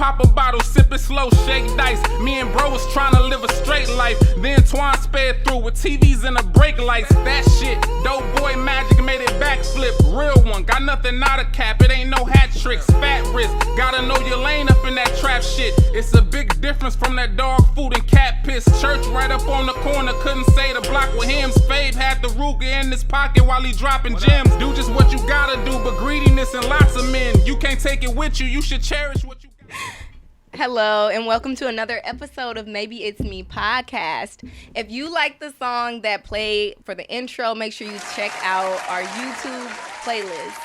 pop a bottle, sip it slow, shake dice. Me and bro was trying to live a straight life. Then Twan sped through with TVs and the brake lights. That shit, dope boy magic made it backflip. Real one, got nothing out of cap, it ain't no hat tricks. Fat wrist, gotta know your lane up in that trap shit. It's a big difference from that dog food and cat piss. Church right up on the corner, couldn't say the block with him. Fave had the Ruger in his pocket while he dropping gems. Do just what you gotta do, but greediness and lots of men. You can't take it with you, you should cherish what you got. Hello, and welcome to another episode of Maybe It's Me podcast. If you like the song that played for the intro, make sure you check out our YouTube playlist.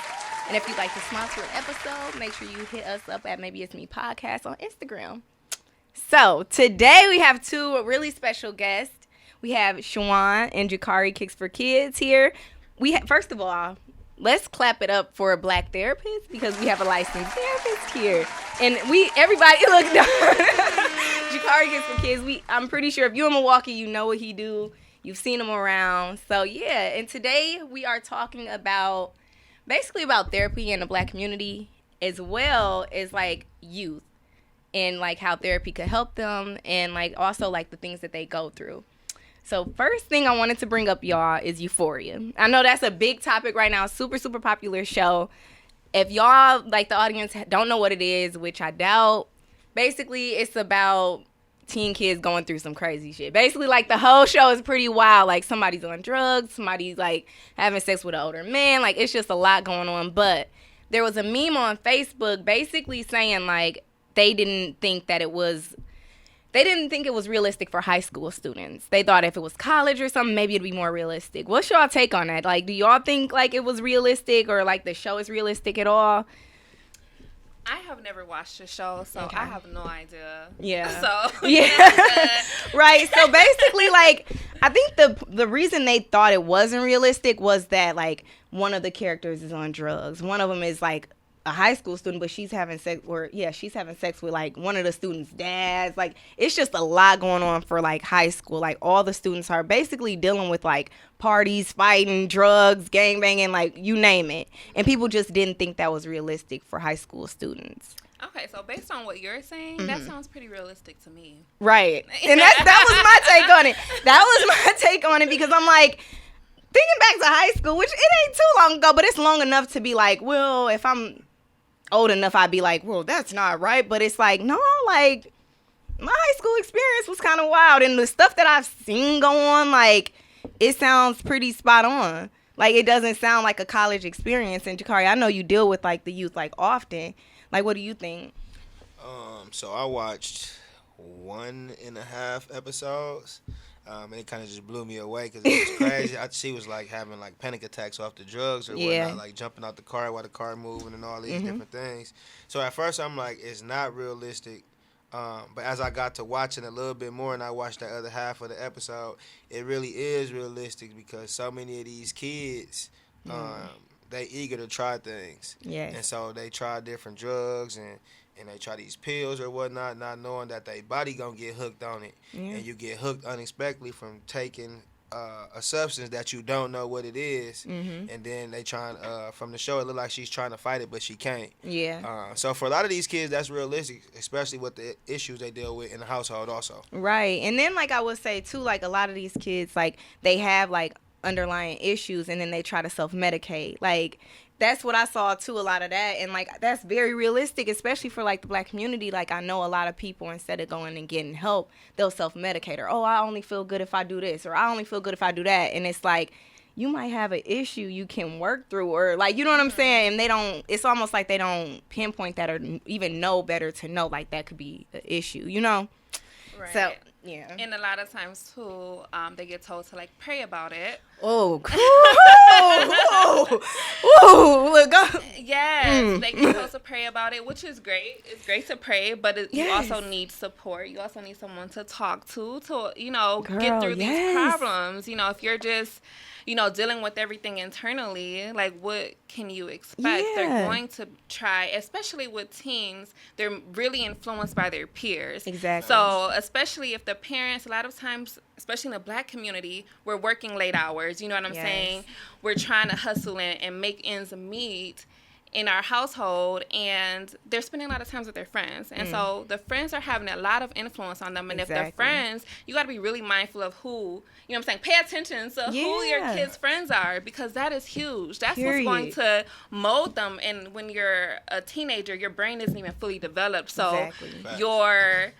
And if you'd like to sponsor an episode, make sure you hit us up at Maybe It's Me podcast on Instagram. So, today we have two really special guests. We have Shannon and Jakari Kicks for Kids here. First of all, let's clap it up for a black therapist because we have a licensed therapist here. And everybody, look, Jakari Kicks for Kids. I'm pretty sure if you're in Milwaukee, you know what he do. You've seen him around. So, yeah. And today we are talking about, basically about therapy in the black community as well as, like, youth and, like, how therapy could help them and, like, also, like, the things that they go through. So first thing I wanted to bring up, y'all, is Euphoria. I know that's a big topic right now, super, super popular show. If y'all, like the audience, don't know what it is, which I doubt, basically it's about teen kids going through some crazy shit. Basically, like the whole show is pretty wild. Like somebody's on drugs, somebody's like having sex with an older man. Like it's just a lot going on. But there was a meme on Facebook basically saying like they didn't think it was realistic for high school students. They thought if it was college or something, maybe it'd be more realistic. What's y'all take on that? Like, do y'all think, like, it was realistic or, like, the show is realistic at all? I have never watched the show, so okay. I have no idea. Yeah. So, yeah. Right. So, basically, like, I think the reason they thought it wasn't realistic was that, like, one of the characters is on drugs. One of them is, like, a high school student, but she's having sex with like one of the students' dads. Like it's just a lot going on for like high school. Like all the students are basically dealing with like parties, fighting, drugs, gangbanging, like you name it. And people just didn't think that was realistic for high school students. Okay, so based on what you're saying, that sounds pretty realistic to me. Right. And that was my take on it. That was my take on it because I'm like, thinking back to high school, which it ain't too long ago, but it's long enough to be like, well, if I'm old enough, I'd be like, well, that's not right. But it's like, no, like, my high school experience was kind of wild. And the stuff that I've seen go on, like, it sounds pretty spot on. Like, it doesn't sound like a college experience. And, Jakari, I know you deal with, like, the youth, like, often. Like, what do you think? So I watched 1.5 episodes. And it kind of just blew me away because it was crazy. She was like having like panic attacks off the drugs or whatnot, like jumping out the car while the car moving and all these different things. So at first I'm like, it's not realistic. But as I got to watching a little bit more and I watched the other half of the episode, it really is realistic because so many of these kids, they eager to try things. Yes. And so they try different drugs and they try these pills or whatnot, not knowing that their body gonna get hooked on it. Yeah. And you get hooked unexpectedly from taking a substance that you don't know what it is. And then they trying, from the show, it look like she's trying to fight it, but she can't. Yeah. So for a lot of these kids, that's realistic, especially with the issues they deal with in the household also. Right. And then, like I would say, too, like a lot of these kids, like, they have, like, underlying issues, and then they try to self-medicate. Like, that's what I saw, too, a lot of that. And, like, that's very realistic, especially for, like, the black community. Like, I know a lot of people, instead of going and getting help, they'll self-medicate. Or, oh, I only feel good if I do this. Or, I only feel good if I do that. And it's like, you might have an issue you can work through. Or, like, you know what I'm saying? And it's almost like they don't pinpoint that or even know better to know, like, that could be an issue, you know? Right. So, yeah. And a lot of times, too, they get told to, like, pray about it. Oh, cool. Ooh, look. Yes, they get told to pray about it, which is great. It's great to pray, but you also need support. You also need someone to talk to, you know, get through these problems. You know, if you're just, you know, dealing with everything internally, like, what can you expect? Yeah. They're going to try, especially with teens, they're really influenced by their peers. Exactly. So, especially if the parents, a lot of times, especially in the black community, we're working late hours. You know what I'm saying? We're trying to hustle and make ends meet. in our household, and they're spending a lot of time with their friends. And so the friends are having a lot of influence on them. And if they're friends, you got to be really mindful of who, you know what I'm saying, pay attention to who your kids' friends are, because that is huge. That's what's going to mold them. And when you're a teenager, your brain isn't even fully developed. So your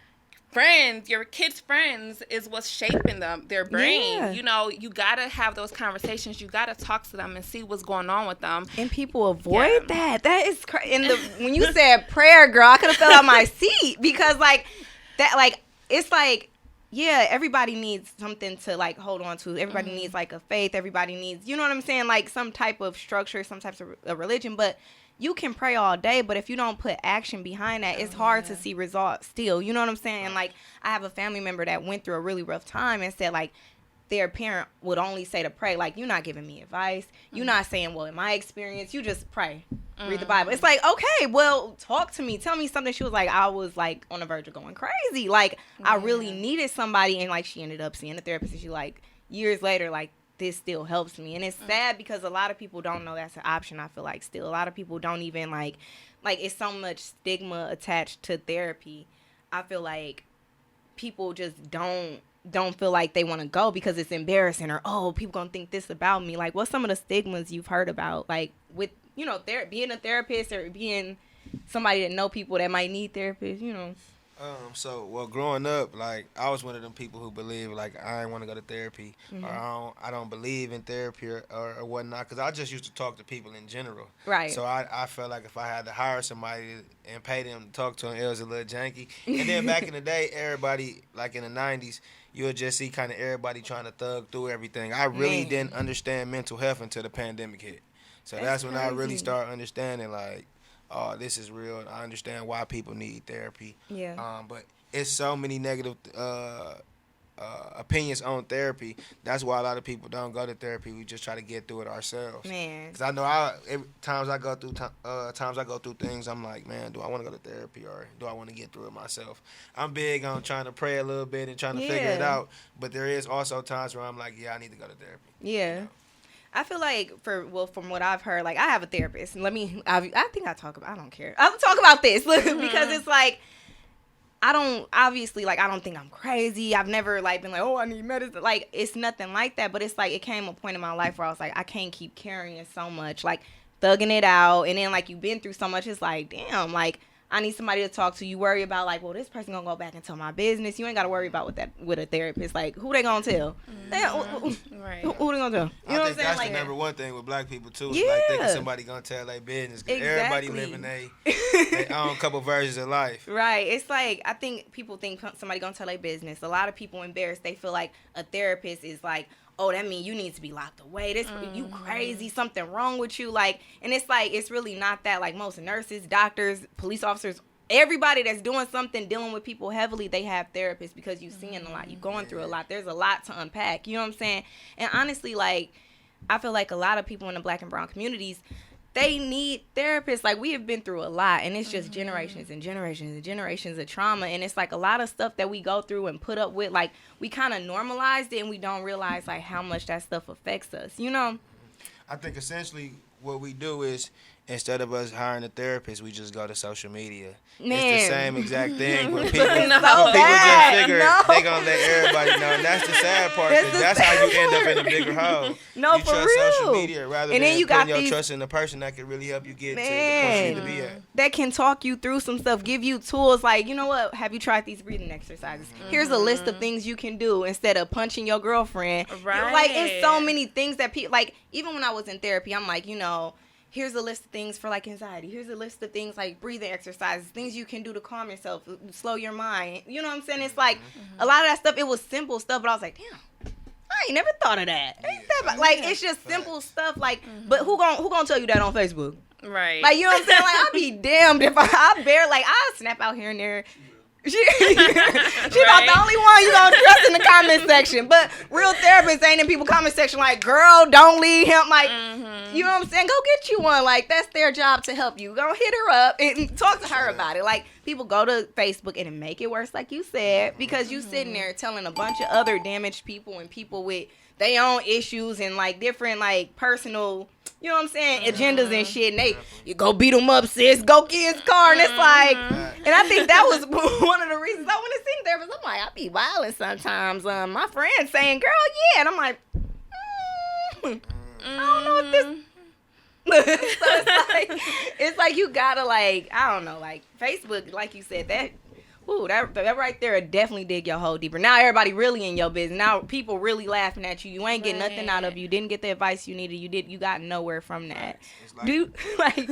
friends, your kids' friends is what's shaping them, their brain. You know, you gotta have those conversations. You gotta talk to them and see what's going on with them. And people avoid that. That is when you said prayer, girl, I could have fell out my seat, because like that, like it's like, yeah, everybody needs something to like hold on to. Everybody needs like a faith. Everybody needs, you know what I'm saying, like some type of structure, some types of a religion. But you can pray all day, but if you don't put action behind that, it's hard to see results still. You know what I'm saying? And like, I have a family member that went through a really rough time and said like their parent would only say to pray. Like, you're not giving me advice. You're not saying, well, in my experience, you just pray, read the Bible. It's like, okay, well, talk to me. Tell me something. She was like, I was like on the verge of going crazy. Like, I really needed somebody. And like, she ended up seeing a therapist. And she like, years later, like, this still helps me. And it's sad because a lot of people don't know that's an option. I feel like still a lot of people don't even like it's so much stigma attached to therapy. I feel like people just don't feel like they want to go because it's embarrassing, or, oh, people gonna think this about me. Like, what's some of the stigmas you've heard about, like with, you know, being a therapist or being somebody that know people that might need therapists, you know? Well, growing up, like, I was one of them people who believe, like, I didn't want to go to therapy, or I don't believe in therapy or whatnot, because I just used to talk to people in general. Right. So I felt like if I had to hire somebody and pay them to talk to them, it was a little janky. And then back in the day, everybody, like in the 90s, you would just see kind of everybody trying to thug through everything. I really didn't understand mental health until the pandemic hit. So that's when I really started understanding, like, oh, this is real. I understand why people need therapy. Yeah. But it's so many negative opinions on therapy. That's why a lot of people don't go to therapy. We just try to get through it ourselves. Man. Because I know times I go through things, I'm like, man, do I want to go to therapy or do I want to get through it myself? I'm big on trying to pray a little bit and trying to figure it out. But there is also times where I'm like, yeah, I need to go to therapy. Yeah. You know? I feel like from what I've heard, like, I have a therapist. And I think I don't care. I'll talk about this because it's like, I don't think I'm crazy. I've never like been like, oh, I need medicine. Like, it's nothing like that. But it's like, it came a point in my life where I was like, I can't keep carrying so much, like thugging it out. And then like, you've been through so much. It's like, damn, like, I need somebody to talk to. You worry about like, well, this person gonna go back and tell my business. You ain't gotta worry about with a therapist. Like, who they gonna tell? Right. Who they gonna tell? You know what I'm saying? That's like, the number one thing with black people too. Is like thinking somebody gonna tell their business. Cause everybody living their own couple versions of life. Right. It's like, I think people think somebody gonna tell their business. A lot of people embarrassed. They feel like a therapist is like, oh, that means you need to be locked away. You crazy, something wrong with you. Like, and it's like, it's really not that. Like, most nurses, doctors, police officers, everybody that's doing something, dealing with people heavily, they have therapists because you're seeing a lot. You're going through a lot. There's a lot to unpack. You know what I'm saying? And honestly, like, I feel like a lot of people in the black and brown communities, they need therapists. Like, we have been through a lot, and it's just generations and generations and generations of trauma. And it's like a lot of stuff that we go through and put up with, like, we kind of normalized it, and we don't realize like how much that stuff affects us, you know? I think essentially what we do is, instead of us hiring a therapist, we just go to social media. Man. It's the same exact thing. Where people, just figure they gonna let everybody know, and that's the sad part. That's how you end up in a bigger hole. No, you for trust real. social media rather than then you putting got your trust in the person that can really help you get to the point you need to be at. That can talk you through some stuff, give you tools. Like, you know what? Have you tried these breathing exercises? Here's a list of things you can do instead of punching your girlfriend. Right. Like, it's so many things that people, like, even when I was in therapy, I'm like, you know, here's a list of things for like anxiety. Here's a list of things like breathing exercises, things you can do to calm yourself, slow your mind. You know what I'm saying? It's like a lot of that stuff, it was simple stuff, but I was like, damn, I ain't never thought of that. Like, it's just simple stuff. Like, but who gonna tell you that on Facebook? Right. Like, you know what I'm saying? Like, I'd be damned if I snap out here and there. She not the only one you gonna trust in the comment section. But real therapists ain't in people comment section like, girl, don't leave him. Like, you know what I'm saying? Go get you one. Like, that's their job to help you. Go hit her up and talk to her about it. Like, people go to Facebook and make it worse, like you said, because you sitting there telling a bunch of other damaged people and people with their own issues and like different like personal you know what I'm saying, agendas and shit. And you go beat him up, sis. Go get his car. And it's like, and I think that was one of the reasons I want to sing therapist. I'm like, I be wilding sometimes. My friends saying, girl, yeah. And I'm like, I don't know if this. So it's like you gotta like, I don't know, like Facebook, like you said, that right there definitely dig your hole deeper. Now everybody really in your business. Now people really laughing at you. You ain't getting nothing out of you. Didn't get the advice you needed. You got nowhere from that. It's like,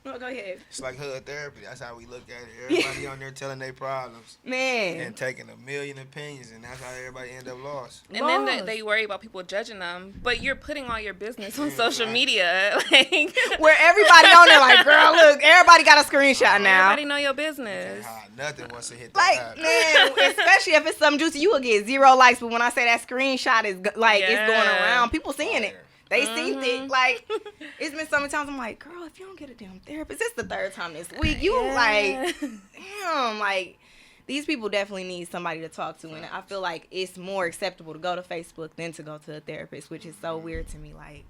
no, go ahead. It's like hood therapy. That's how we look at it. Everybody on there telling their problems. Man. And taking a million opinions, and that's how everybody end up lost. And then they worry about people judging them. But you're putting all your business on social media. Like, where everybody on there like, girl, look, everybody got a screenshot now. Everybody know your business. Nothing wants to hit that like, man, especially if it's something juicy, you will get 0 likes. But when I say that screenshot is like, it's going around, people seeing it. They seen it. Like, it's been so many times I'm like, girl, if you don't get a damn therapist, it's the 3rd time this week. You like, damn, like, these people definitely need somebody to talk to. And I feel like it's more acceptable to go to Facebook than to go to a therapist, which is so weird to me. Like,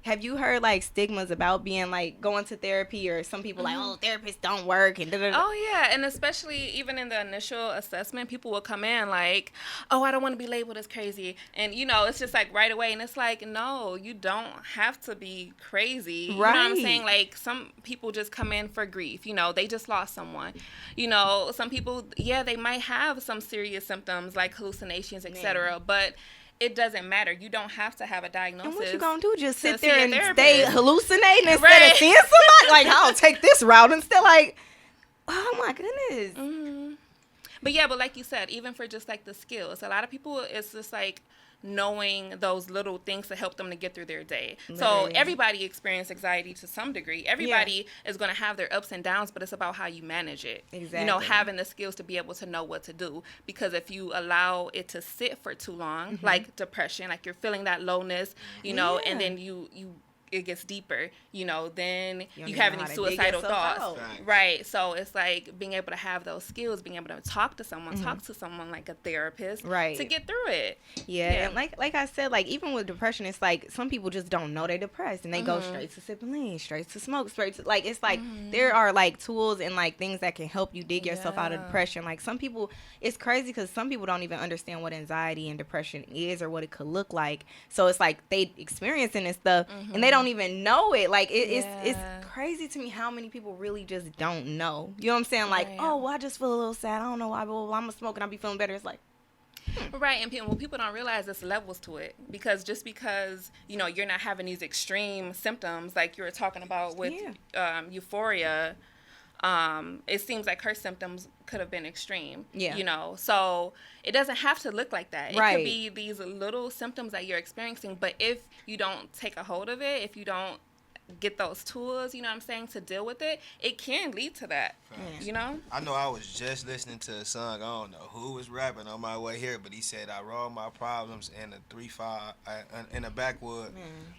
have you heard like stigmas about being like going to therapy, or some people like, oh, therapists don't work and da-da-da. Oh yeah, and especially even in the initial assessment, people will come in like, oh, I don't want to be labeled as crazy, and you know, it's just like right away, and it's like, no, you don't have to be crazy. Right. You know what I'm saying? Like, some people just come in for grief. You know, they just lost someone. You know, some people, yeah, they might have some serious symptoms like hallucinations, etc., but it doesn't matter. You don't have to have a diagnosis. And what you gonna do? Just sit there and stay hallucinating instead of seeing somebody? Like, I'll take this route instead. Like, oh my goodness. Mm-hmm. But yeah, but like you said, even for just like the skills, a lot of people, it's just like knowing those little things to help them to get through their day. So everybody experiences anxiety to some degree. Everybody is going to have their ups and downs, but it's about how you manage it. Exactly. You know, having the skills to be able to know what to do. Because if you allow it to sit for too long, like depression, like you're feeling that lowness, you know, and then it gets deeper, you know, then you have any suicidal thoughts. Right. So it's like being able to have those skills, being able to talk to someone like a therapist, to get through it. Yeah. And like I said, like even with depression, it's like some people just don't know they're depressed and they go straight to sipping lean, straight to smoke, straight to, like, it's like there are like tools and like things that can help you dig yourself out of depression. Like some people, it's crazy because some people don't even understand what anxiety and depression is or what it could look like. So it's like they experiencing this stuff and they don't even know it. Like it's crazy to me how many people really just don't know. You know what I'm saying? Like, oh, well, I just feel a little sad. I don't know why, but I'm gonna smoke and I'll be feeling better. It's like, right. And people don't realize there's levels to it, because just because, you know, you're not having these extreme symptoms like you were talking about with Euphoria, it seems like her symptoms could have been extreme. You know, so it doesn't have to look like that. It could be these little symptoms that you're experiencing, but if you don't take a hold of it, if you don't get those tools, you know what I'm saying, to deal with it, it can lead to that. You know? I know I was just listening to a song, I don't know who was rapping on my way here, but he said, I roll my problems in a 3-5, in a backwood,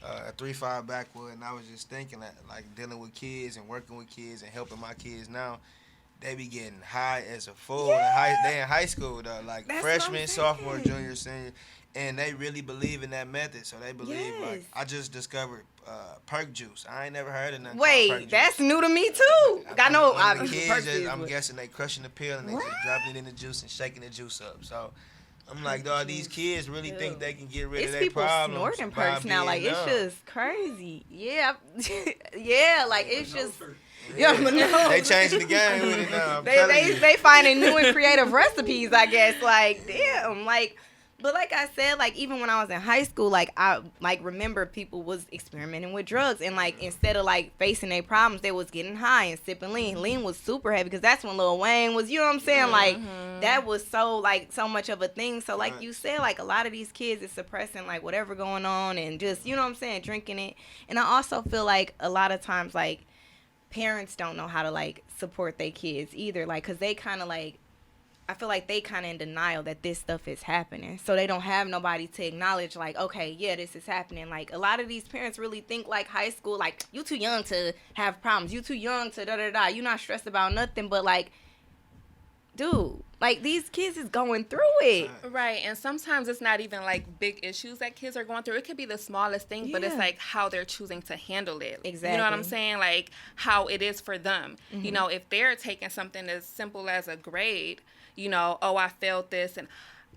a 3-5 backwood, and I was just thinking that, like, dealing with kids and working with kids and helping my kids now, they be getting high as a fool. They in high school, though, like freshman, sophomore, junior, senior, and they really believe in that method. So they believe, like, I just discovered perk juice. I ain't never heard of nothing called perk juice. That's new to me too. I know. I'm guessing they crushing the pill and they just dropping it in the juice and shaking the juice up. So I'm like, dog, these kids really think they can get rid of their problems. It's people snorting perks now. Like, it's just crazy. Yeah. Like, it's just. They changing the game with it now. They finding new and creative recipes, I guess. Like, damn. Like, but like I said, like, even when I was in high school, like, I like remember people was experimenting with drugs, and like instead of like facing their problems, they was getting high and sipping lean. Lean was super heavy because that's when Lil Wayne was, you know what I'm saying? Like, that was so much of a thing. So like you said, like a lot of these kids is suppressing like whatever going on and just, you know what I'm saying, drinking it. And I also feel like a lot of times like parents don't know how to like support their kids either, like, because they kind of like, I feel like they kind of in denial that this stuff is happening. So they don't have nobody to acknowledge, like, okay, yeah, this is happening. Like, a lot of these parents really think, like, high school, like, you too young to have problems. You too young to da-da-da. You not stressed about nothing. But, like, dude, Like, these kids is going through it. Right, and sometimes it's not even, like, big issues that kids are going through. It could be the smallest thing, but it's, like, how they're choosing to handle it. Exactly. You know what I'm saying? Like, how it is for them. You know, if they're taking something as simple as a grade, you know, oh, I failed this, and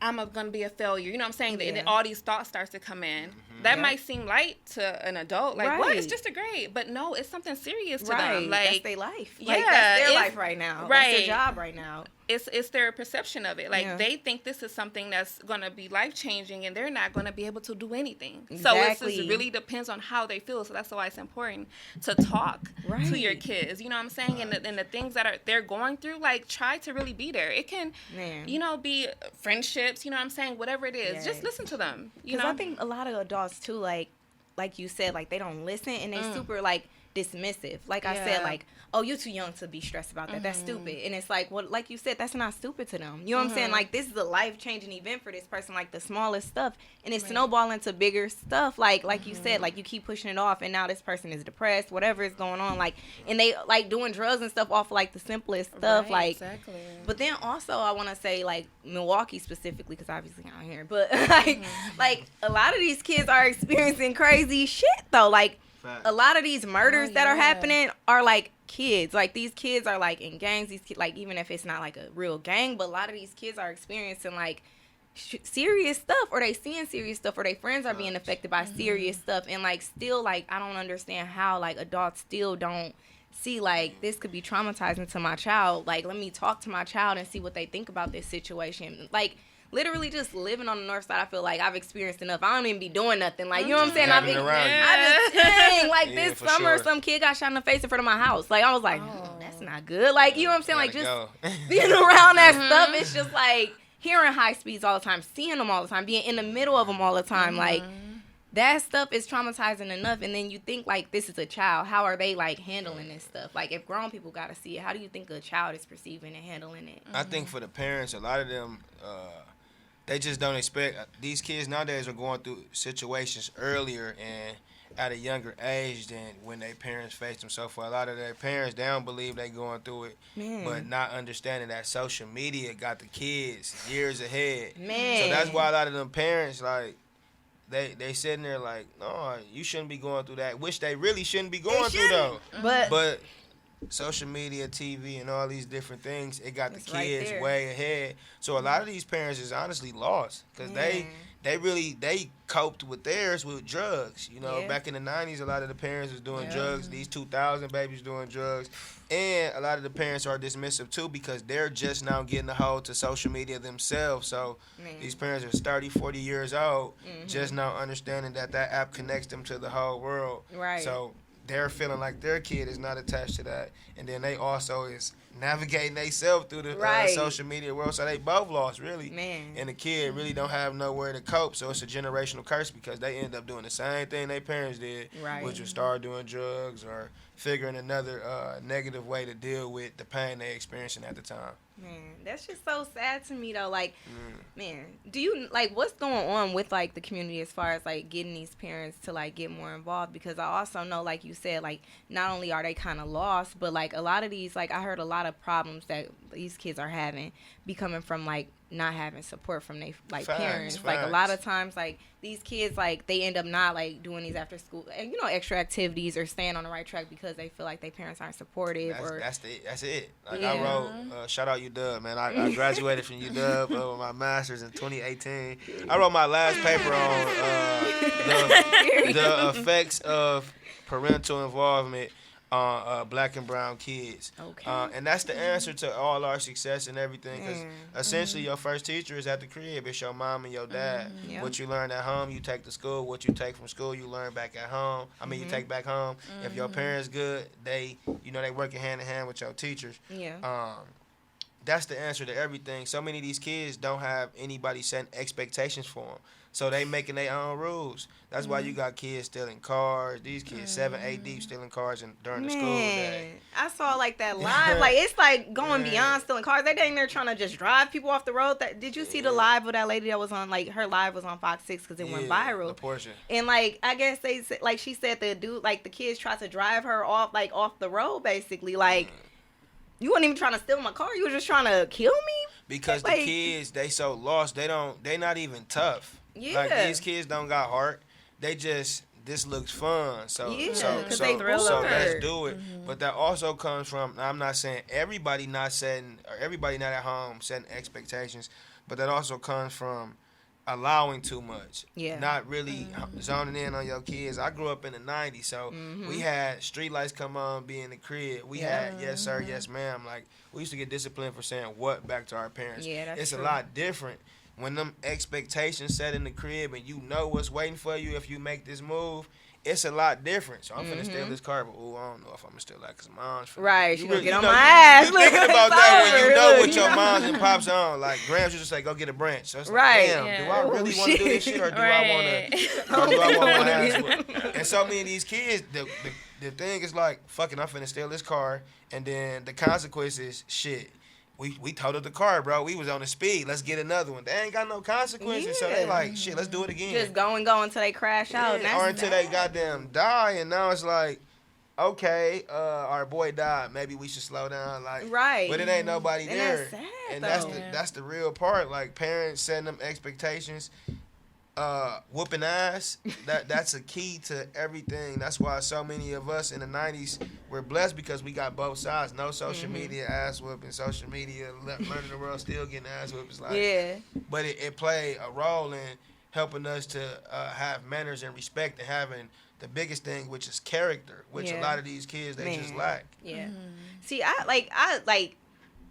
I'm going to be a failure. You know what I'm saying? And then all these thoughts starts to come in. That might seem light to an adult. Like, what? It's just a grade. But no, it's something serious to them. Like, that's their life. Yeah, Like, that's their life right now. That's their job right now. It's their perception of it. Like, they think this is something that's going to be life-changing, and they're not going to be able to do anything. Exactly. So it really depends on how they feel. So that's why it's important to talk to your kids. You know what I'm saying? And the things that they're going through, like, try to really be there. It can, you know, be friendships, you know what I'm saying? Whatever it is, just listen to them. You know? I think a lot of adults, too, like you said, like, they don't listen, and they super, like, dismissive. Like I said, like, oh, you're too young to be stressed about that. That's stupid. And it's like, well, like you said, that's not stupid to them. You know what I'm saying? Like, this is a life-changing event for this person, like the smallest stuff. And it's snowballing to bigger stuff. Like you said, like, you keep pushing it off, and now this person is depressed, whatever is going on. Like, and they, like, doing drugs and stuff off of, like, the simplest stuff. Like, exactly. But then also, I want to say, like, Milwaukee specifically, because obviously I'm here. But, like, a lot of these kids are experiencing crazy shit, though. Like, a lot of these murders that are happening are, like, kids. Like, these kids are, like, in gangs. These kids, like, even if it's not, like, a real gang, but a lot of these kids are experiencing, like, serious stuff, or they seeing serious stuff, or their friends are being affected by serious stuff. And, like, still, like, I don't understand how, like, adults still don't see, like, this could be traumatizing to my child. Like, let me talk to my child and see what they think about this situation. Like, literally just living on the north side, I feel like I've experienced enough. I don't even be doing nothing. Like, you know what I'm saying? I just, dang, like, this summer, some kid got shot in the face in front of my house. Like, I was like, that's not good. Like, you know what I'm saying? Like, just being around that stuff, it's just like hearing high speeds all the time, seeing them all the time, being in the middle of them all the time. Like, that stuff is traumatizing enough. And then you think, like, this is a child. How are they, like, handling this stuff? Like, if grown people got to see it, how do you think a child is perceiving and handling it? I think for the parents, a lot of them, they just don't expect. These kids nowadays are going through situations earlier and at a younger age than when their parents faced them. So for a lot of their parents, they don't believe they going through it, but not understanding that social media got the kids years ahead. So that's why a lot of them parents, like, they sitting there like, no, you shouldn't be going through that, which they really shouldn't be going through, though. But social media, TV, and all these different things, it got the kids way ahead. So a lot of these parents is honestly lost because they coped with theirs with drugs. You know, back in the 90s, a lot of the parents was doing drugs. These 2000 babies doing drugs. And a lot of the parents are dismissive, too, because they're just now getting a hold to social media themselves. So these parents are 30, 40 years old, just now understanding that app connects them to the whole world. Right. So they're feeling like their kid is not attached to that. And then they also is navigating themselves through the social media world. So they both lost, really. And the kid really don't have nowhere to cope. So it's a generational curse because they end up doing the same thing their parents did, which was start doing drugs or figuring another negative way to deal with the pain they experiencing at the time. Man, that's just so sad to me, though. Like, man, do you, like, what's going on with, like, the community as far as, like, getting these parents to, like, get more involved? Because I also know, like you said, like, not only are they kind of lost, but, like, a lot of these, like, I heard a lot of problems that these kids are having be coming from, like, not having support from their, like, parents. Like, a lot of times, like, these kids, like, they end up not, like, doing these after school, you know, extra activities or staying on the right track because they feel like their parents aren't supportive. That's it. Like, I wrote, shout out UW, man. I graduated from UW with my master's in 2018. I wrote my last paper on the effects of parental involvement on Black and brown kids. And that's the answer to all our success and everything, because essentially your first teacher is at the crib. It's your mom and your dad. What you learn at home, you take to school. What you take from school, you learn back at home. I mean, you take back home. If your parents good, they working hand in hand with your teachers. That's the answer to everything. So many of these kids don't have anybody setting expectations for them. So they making their own rules. That's why you got kids stealing cars. These kids 7, 8 deep stealing cars during the school day. I saw, like, that live. Like, it's like going beyond stealing cars. They dang there trying to just drive people off the road. Did you see the live of that lady that was on, like, her live was on Fox 6 because it went viral. Portia. And, like, I guess they, like, she said the dude, like, the kids tried to drive her off, like, off the road, basically. Like, you weren't even trying to steal my car. You were just trying to kill me? because the kids, they so lost. They not even tough. Yeah. Like, these kids don't got heart. They just, this looks fun. So let's do it. Mm-hmm. But that also comes from, I'm not saying everybody not at home setting expectations, but that also comes from allowing too much. Yeah. Not really zoning in on your kids. I grew up in the 90s, so we had street lights come on, be in the crib. We had yes sir, yes ma'am. Like, we used to get disciplined for saying what back to our parents. Yeah, that's true. A lot different when them expectations set in the crib and you know what's waiting for you if you make this move. It's a lot different. So I'm finna steal this car, but I don't know if I'm gonna steal that because mom's finna. Right, she gonna get on my ass. You thinking about that when you know what your moms and pops on. Like, Grams used to say, go get a branch. So it's like, damn, do I really want to do this shit or do I want my ass whipped? And so many of these kids, the thing is like, fuck it, I'm finna steal this car, and then the consequences, shit. We totaled the car, bro. We was on the speed. Let's get another one. They ain't got no consequences, so they like, shit, let's do it again. Just go until they crash out. Or until they goddamn die, and now it's like, okay, our boy died. Maybe we should slow down. Like, right. But it ain't nobody there. That's sad, and that's the real part. Like, parents setting them expectations. Whooping ass, that's a key to everything. That's why so many of us in the 90s were blessed because we got both sides. No social media ass whooping, social media learning the world still getting ass whoopings. Like, but it played a role in helping us to have manners and respect and having the biggest thing, which is character, which a lot of these kids they just lack. Yeah. See, I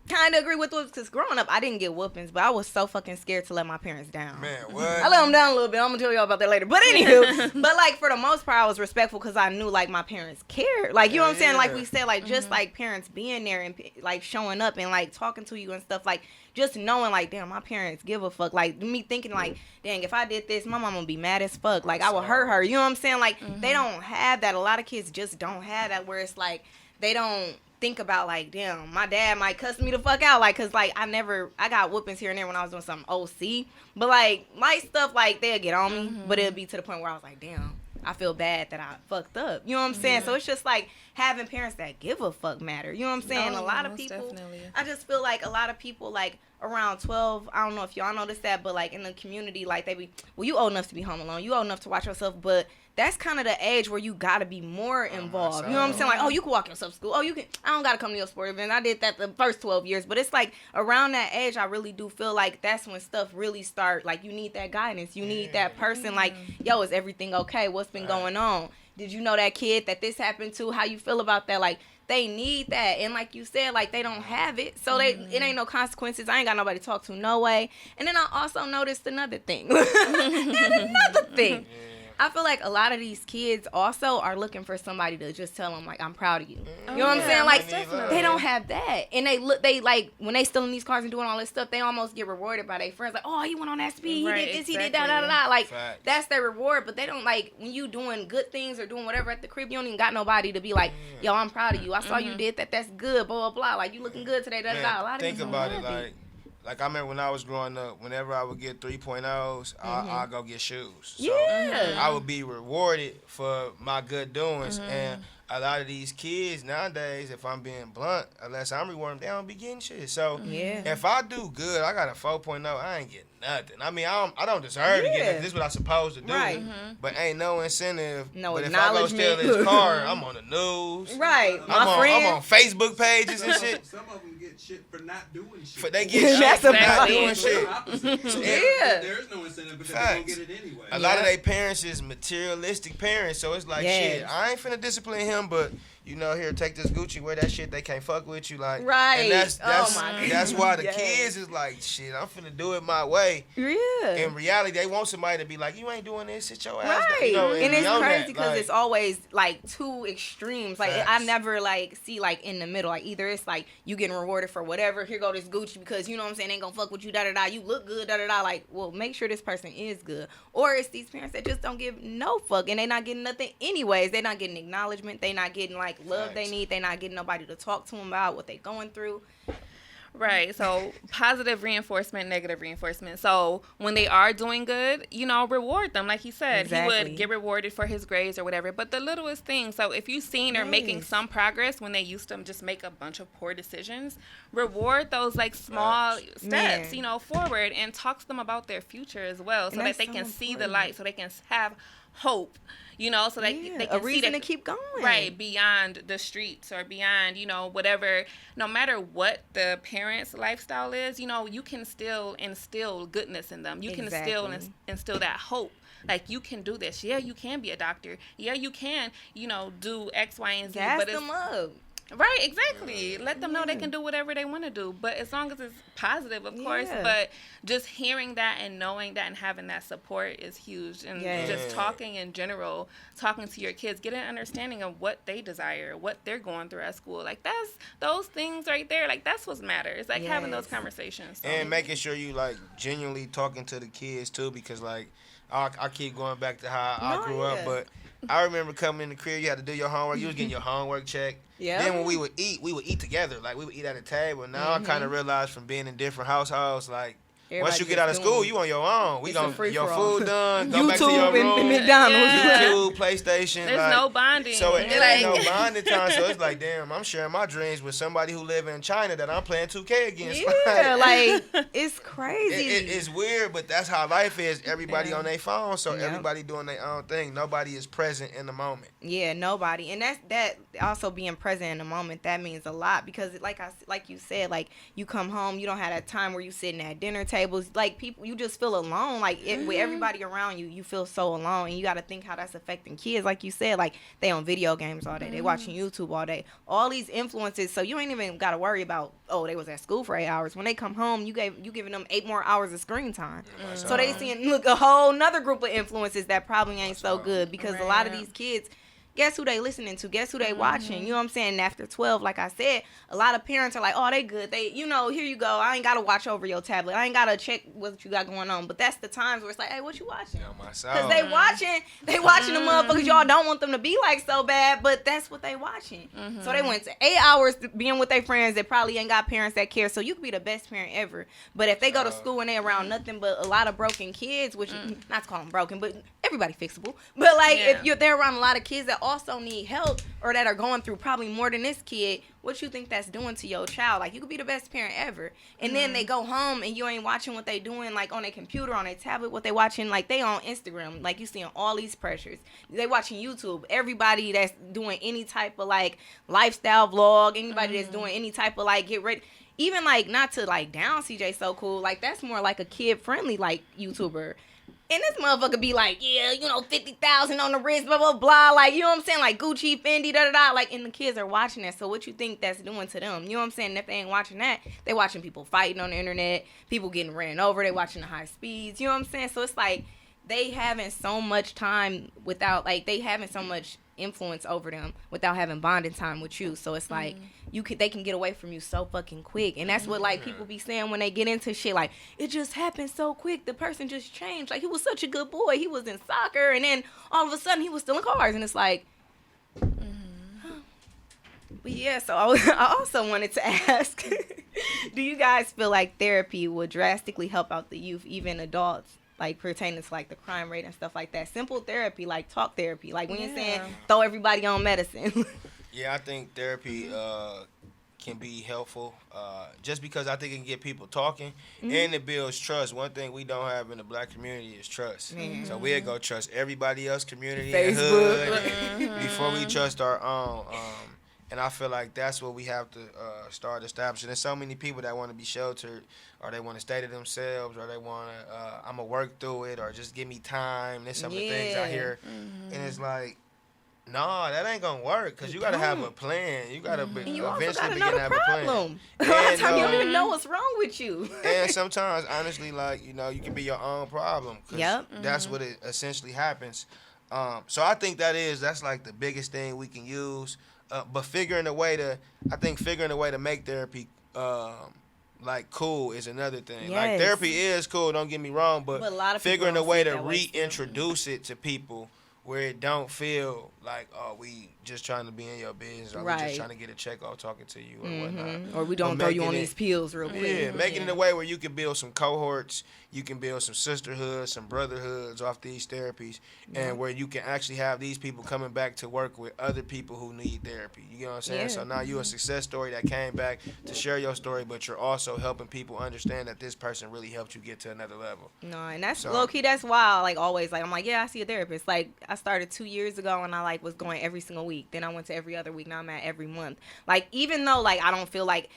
kind of agree with whoops because growing up I didn't get whoopings, but I was so fucking scared to let my parents down. Man, what? I let them down a little bit. I'm gonna tell y'all about that later. But anywho, but like for the most part I was respectful because I knew like my parents cared. Like, you know what I'm saying? Like we said, like just like parents being there and like showing up and like talking to you and stuff, like just knowing like, damn, my parents give a fuck. Like me thinking like, dang, if I did this, my mom would be mad as fuck. Like I would hurt her. You know what I'm saying? Like they don't have that. A lot of kids just don't have that where it's like they don't think about like, damn, my dad might cuss me the fuck out, like, cause like I got whoopings here and there when I was doing something OC, but like light stuff, like they'll get on me, but it'll be to the point where I was like, damn, I feel bad that I fucked up. You know what I'm saying? So it's just like having parents that give a fuck matter. You know what I'm saying? A lot of people, definitely. I just feel like a lot of people like around 12, I don't know if y'all noticed that, but like in the community, like they be, well, you old enough to be home alone, you old enough to watch yourself, but that's kind of the age where you gotta be more involved. You know what I'm saying? Like, oh, you can walk yourself to school. Oh, you can. I don't gotta come to your sport event. I did that the first 12 years, but it's like around that age, I really do feel like that's when stuff really start. Like, you need that guidance. You need that person. Like, yo, is everything okay? What's been going on? Did you know that kid that this happened to? How you feel about that? Like, they need that. And like you said, like, they don't have it. So it ain't no consequences. I ain't got nobody to talk to, no way. And then I also noticed another thing. I feel like a lot of these kids also are looking for somebody to just tell them, like, I'm proud of you. You know what I'm saying? Like, they don't have that. And they like, when they still in these cars and doing all this stuff, they almost get rewarded by their friends. Like, oh, he went on that speed. He did this, he did that. Like, that's their reward. But they don't, like, when you doing good things or doing whatever at the crib, you don't even got nobody to be like, yo, I'm proud of you. I saw you did that. That's good, blah, blah, blah. Like, you looking good today, A lot of think about it, like I remember when I was growing up, whenever I would get 3.0s, I'd go get shoes. So I would be rewarded for my good doings. And a lot of these kids nowadays, if I'm being blunt, unless I'm rewarding them, they don't be getting shit. So if I do good, I got a 4.0, I ain't getting nothing. I mean, I don't deserve to get nothing. This is what I'm supposed to do. Right. But ain't no incentive. No but if I go steal this car, I'm on the news. Right. I'm on Facebook pages and shit. Some of them get shit for not doing shit. They get shit for not doing shit. So there's no incentive because they don't get it anyway. A lot of their parents is materialistic parents, so it's like, shit, I ain't finna discipline him, but you know, here, take this Gucci, wear that shit, they can't fuck with you, like, right. And that's why the kids is like, shit, I'm finna do it my way. Yeah. In reality, they want somebody to be like, you ain't doing this, sit your ass down. You know, and it's crazy because it's always like two extremes. Like, I never like see like in the middle. Like, either it's like you getting rewarded for whatever, here go this Gucci because you know what I'm saying, ain't gonna fuck with you, you look good, like, well, make sure this person is good. Or it's these parents that just don't give no fuck and they not getting nothing anyways. They not getting acknowledgement. They not getting like love they need. They not getting nobody to talk to them about what they going through. Right. So positive reinforcement, negative reinforcement. So when they are doing good, reward them. Like he said, Exactly. he would get rewarded for his grades or whatever. But the littlest thing. So if you've seen they're making some progress when they used to just make a bunch of poor decisions, reward those like small steps, forward, and talk to them about their future as well, so that they can see the light, so they can have hope, so they can a reason see to keep going. Right, beyond the streets or beyond, whatever, no matter what the parents' lifestyle is, you can still instill goodness in them. You can still instill that hope. Like, you can do this. Yeah, you can be a doctor. Yeah, you can, do X, Y, and Z. Gas them up. Right, exactly. Let them know they can do whatever they want to do. But as long as it's positive, of course. But just hearing that and knowing that and having that support is huge. And just talking in general, talking to your kids, get an understanding of what they desire, what they're going through at school. Like, that's those things right there. Like, that's what matters. Like, having those conversations. So. And making sure you, like, genuinely talking to the kids, too, because, like, I keep going back to how I grew up, but I remember coming in the crib, you had to do your homework. You was getting your homework checked. Yeah. Then when we would eat together. Like, we would eat at a table. Now I kind of realized from being in different households, like, once you get out of school, you on your own. We gonna your food done. Go back to your room. And McDonald's. YouTube, PlayStation. There's no bonding. So it ain't no bonding time. So it's like, damn, I'm sharing my dreams with somebody who live in China that I'm playing 2K against. Yeah, like it's crazy. It's weird, but that's how life is. Everybody on their phone, so everybody doing their own thing. Nobody is present in the moment. Yeah, nobody. And that also being present in the moment, that means a lot, because like you said, like, you come home, you don't have that time where you sitting at dinner tables, like, people, you just feel alone, like, with everybody around you, you feel so alone. And you got to think how that's affecting kids. Like you said, like, they on video games all day, they watching YouTube all day, all these influences. So you ain't even got to worry about, they was at school for 8 hours. When they come home, you giving them 8 more hours of screen time. So they seeing, look, a whole nother group of influences that probably ain't so good, because a lot of these kids, guess who they listening to? Guess who they watching? You know what I'm saying? And after 12, like I said, a lot of parents are like, oh, they good. They, here you go. I ain't got to watch over your tablet. I ain't got to check what you got going on. But that's the times where it's like, hey, what you watching? Because they watching the motherfuckers y'all don't want them to be like so bad, but that's what they watching. So they went to 8 hours being with their friends that probably ain't got parents that care. So you could be the best parent ever. But if they go to school and they around nothing but a lot of broken kids, which, not to call them broken, but everybody fixable. But, like, if they're around a lot of kids that also need help or that are going through probably more than this kid, what you think that's doing to your child? Like, you could be the best parent ever, and then they go home and you ain't watching what they doing, like, on their computer, on their tablet, what they watching. Like, they on Instagram, like, you seeing all these pressures. They watching YouTube. Everybody that's doing any type of, like, lifestyle vlog, anybody that's doing any type of, like, get ready, even, like, not to, like, down CJ So Cool, like, that's more like a kid friendly, like, YouTuber. And this motherfucker be like, 50,000 on the wrist, blah, blah, blah. Like, you know what I'm saying? Like, Gucci, Fendi, da-da-da. Like, and the kids are watching that. So what you think that's doing to them? You know what I'm saying? And if they ain't watching that, they watching people fighting on the internet, people getting ran over, they watching the high speeds. You know what I'm saying? So it's like they having so much time without, like, they having so much influence over them without having bonding time with you. So it's like they can get away from you so fucking quick. And that's what, like, people be saying when they get into shit, like, it just happened so quick, the person just changed, like, he was such a good boy, he was in soccer, and then all of a sudden he was stealing cars. And it's like but yeah, so I also wanted to ask, do you guys feel like therapy would drastically help out the youth, even adults, like, pertaining to, like, the crime rate and stuff like that? Simple therapy, like talk therapy, like when you're saying throw everybody on medicine. Yeah, I think therapy can be helpful, just because I think it can get people talking, and it builds trust. One thing we don't have in the black community is trust. So we'll go trust everybody else community and hood before we trust our own. And I feel like that's what we have to start establishing. There's so many people that want to be sheltered, or they want to stay to themselves, or they want to, I'm going to work through it, or just give me time. There's some of the things I hear. And it's like, no, that ain't going to work, because you got to have a plan. You got to eventually begin to have a plan. A lot of times you don't even know what's wrong with you. And sometimes, honestly, like, you know, you can be your own problem, because that's what it essentially happens. So I think that's like the biggest thing we can use. But figuring a way to make therapy like cool is another thing. Like, therapy is cool, don't get me wrong, but a lot of figuring a way to reintroduce it to people where it don't feel like, oh, we just trying to be in your business, or we just trying to get a check off talking to you or whatnot. Or we don't throw you on these pills real quick. Yeah, making it a way where you can build some cohorts, you can build some sisterhoods, some brotherhoods off these therapies, and where you can actually have these people coming back to work with other people who need therapy. You know what I'm saying? Yeah. So now you're a success story that came back to share your story, but you're also helping people understand that this person really helped you get to another level. No, and that's low-key, that's wild. Like, always, like, I'm like, yeah, I see a therapist. Like, I started 2 years ago, and I, like, was going every single week. Then I went to every other week. Now I'm at every month. Like, even though, like, I don't feel like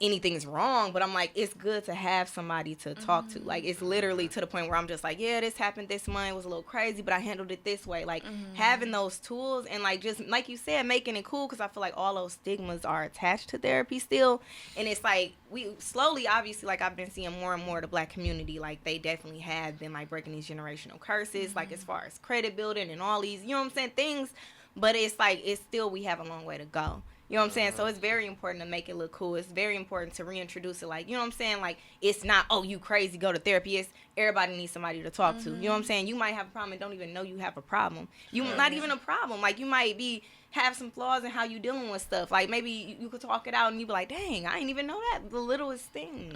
anything's wrong, but I'm like, it's good to have somebody to talk to. Like, it's literally to the point where I'm just like, yeah, this happened this month. It was a little crazy, but I handled it this way. Like, having those tools and, like, just, like you said, making it cool, because I feel like all those stigmas are attached to therapy still. And it's like, we slowly, obviously, like, I've been seeing more and more of the Black community, like, they definitely have been, like, breaking these generational curses, like, as far as credit building and all these, you know what I'm saying, things. But it's like, it's still, we have a long way to go. You know what I'm saying? So it's very important to make it look cool. It's very important to reintroduce it. Like, you know what I'm saying? Like, it's not, oh, you crazy, go to therapy. It's everybody needs somebody to talk to. You know what I'm saying? You might have a problem and don't even know you have a problem. You not even a problem. Like, you might have some flaws in how you dealing with stuff. Like, maybe you could talk it out and you be like, dang, I ain't even know that. The littlest things.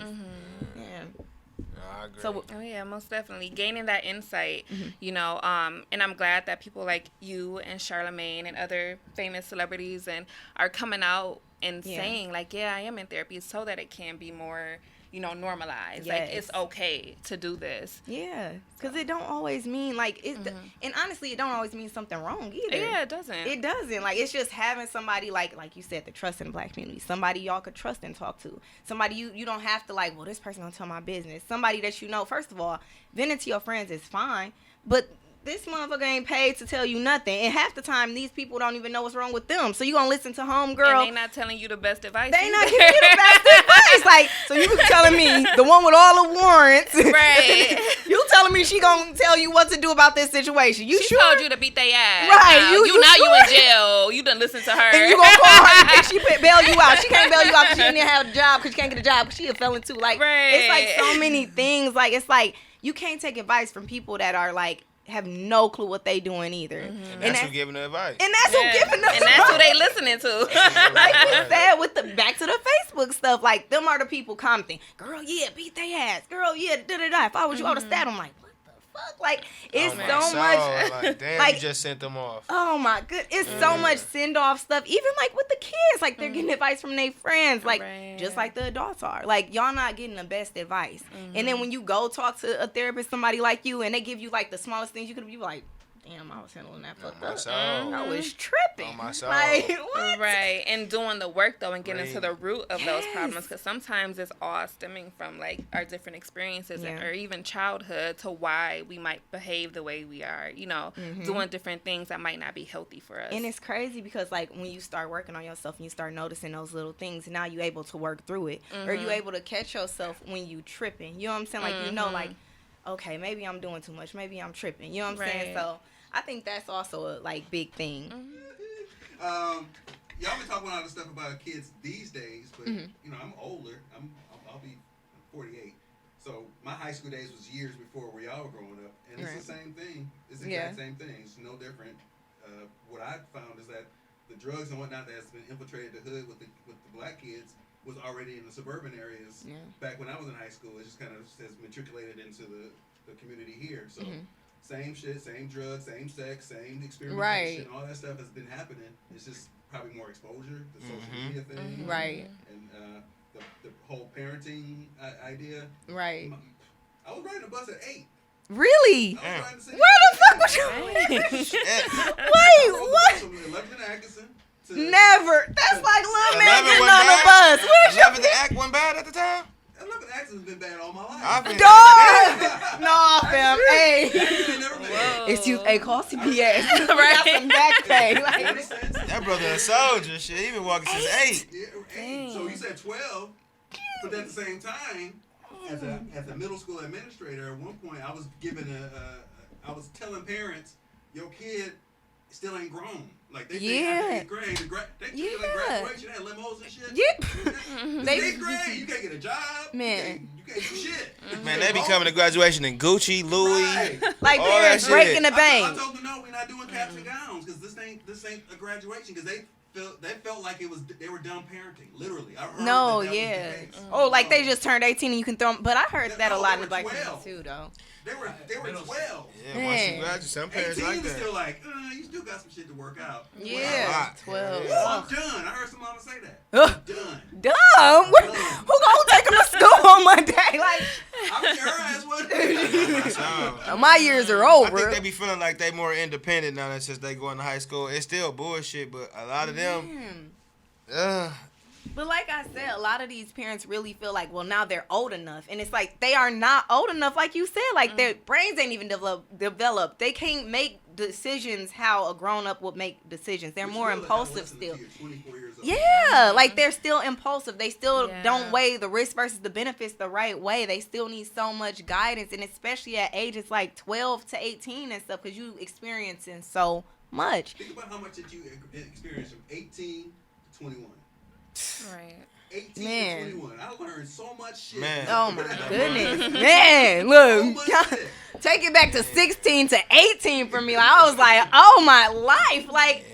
Yeah. I agree. So, oh yeah, most definitely gaining that insight, you know, and I'm glad that people like you and Charlamagne and other famous celebrities and are coming out and saying like, yeah, I am in therapy, so that it can be more, you know, normalized. Like, it's okay to do this. Yeah, because it don't always mean like it, and honestly, it don't always mean something wrong either. Yeah, it doesn't. It doesn't. Like, it's just having somebody like you said, the trust in the Black community. Somebody y'all could trust and talk to. Somebody you don't have to like, well, this person gonna tell my business. Somebody that you know. First of all, venting to your friends is fine, but this motherfucker ain't paid to tell you nothing. And half the time, these people don't even know what's wrong with them. So you gonna listen to homegirl. And they not telling you the best advice. They not giving you the best advice. Like, so you telling me, the one with all the warrants. Right. You telling me she gonna tell you what to do about this situation. You she sure? told you to beat their ass. Right. Now, You now sure? you in jail. You done listen to her. And you gonna call her and she bail you out. She can't bail you out because she didn't have a job, because she can't get a job because she a felon too. Like, it's like so many things. Like, it's like you can't take advice from people that are like, have no clue what they doing either. And that's who giving the advice. And that's who giving the advice. And that's who they listening to. Like we said with the back to the Facebook stuff, like, them are the people commenting, girl, yeah, beat their ass. Girl, yeah, da-da-da. If I was you, I would have stabbed them. Like, what the fuck? Like, it's so much. Like, damn, like, you just sent them off. Oh my good. It's so much send off stuff. Even like with the kids, like they're getting advice from their friends, like just like the adults are. Like, y'all not getting the best advice. And then when you go talk to a therapist, somebody like you, and they give you like the smallest things you could be like, damn, I was handling that fucked up. I was tripping. On my soul. Like, what? Right. And doing the work, though, and getting to the root of those problems. Because sometimes it's all stemming from, like, our different experiences or even childhood to why we might behave the way we are, you know, doing different things that might not be healthy for us. And it's crazy because, like, when you start working on yourself and you start noticing those little things, now you're able to work through it. Or you're able to catch yourself when you tripping. You know what I'm saying? Like, you know, like, okay, maybe I'm doing too much. Maybe I'm tripping. You know what I'm saying? So I think that's also a like big thing. Y'all been talking a lot of stuff about kids these days, but you know, I'm older. I'll be 48. So my high school days was years before where y'all were growing up, and it's the same thing. It's the exact same thing. It's no different. What I found is that the drugs and whatnot that's been infiltrated the hood with the black kids was already in the suburban areas back when I was in high school. It just kind of has matriculated into the community here. So same shit, same drugs, same sex, same experimentation, all that stuff has been happening. It's just probably more exposure, the social media thing, and the whole parenting idea. Right. I was riding a bus at 8. Really? I was riding the Where the fuck was you? Wait, what? From 11th and Atkinson to Never. That's like little man getting on the bus. Where's your 11th Act wasn't bad at the time? 11th Atkinson's been bad all my life. dog? No, fam. Hey, Never been. excuse. Hey, call CPS. Right. Some back pay. Like, That brother a soldier. Shit, he been walking since 8. Yeah, 8. So you said 12, but at the same time, as a middle school administrator, at one point I was giving I was telling parents, your kid still ain't grown. Like they Yeah. think after 8th grade, they Yeah. like graduation, they had limos and shit. Yeah. They 8th grade, you can't get a job. Man. You can't do shit. Man, they be coming to graduation in Gucci, Louis. Right. Like all parents that breaking shit. the bank. I told them no, we're not doing caps and gowns because this ain't a graduation because they felt like they were dumb parenting. Literally, I heard No, that was the yeah. case. Oh, like they just turned 18 and you can throw them. But I heard that a No, lot they in the were black 12. community too, though. They were 12. Yeah, once you graduate, some parents 18 like was that. still like, you still got some shit to work out. Yeah, 12. I'm done. I heard some mama say that. Ugh. Done. Dumb. Who gonna take them to school on Monday? Like, I'm sure her ass was. my years are I over. think they be feeling like they more independent now since they going to high school. It's still bullshit, but a lot of them, But like I said, a lot of these parents really feel like, well, now they're old enough. And it's like, they are not old enough, like you said. Like, their brains ain't even developed. They can't make decisions how a grown-up would make decisions. They're more impulsive still. 24 years old. Yeah, like, they're still impulsive. They still Yeah. don't weigh the risk versus the benefits the right way. They still need so much guidance. And especially at ages like 12 to 18 and stuff, because you experiencing so much. Think about how much did you experience from 18 to 21. Right. 18 Man. to 21. I learned so much shit. Man. Oh my goodness. Man, look. So much shit. Take it back to 16 to 18 for me. Like, I was like, oh my life. Like,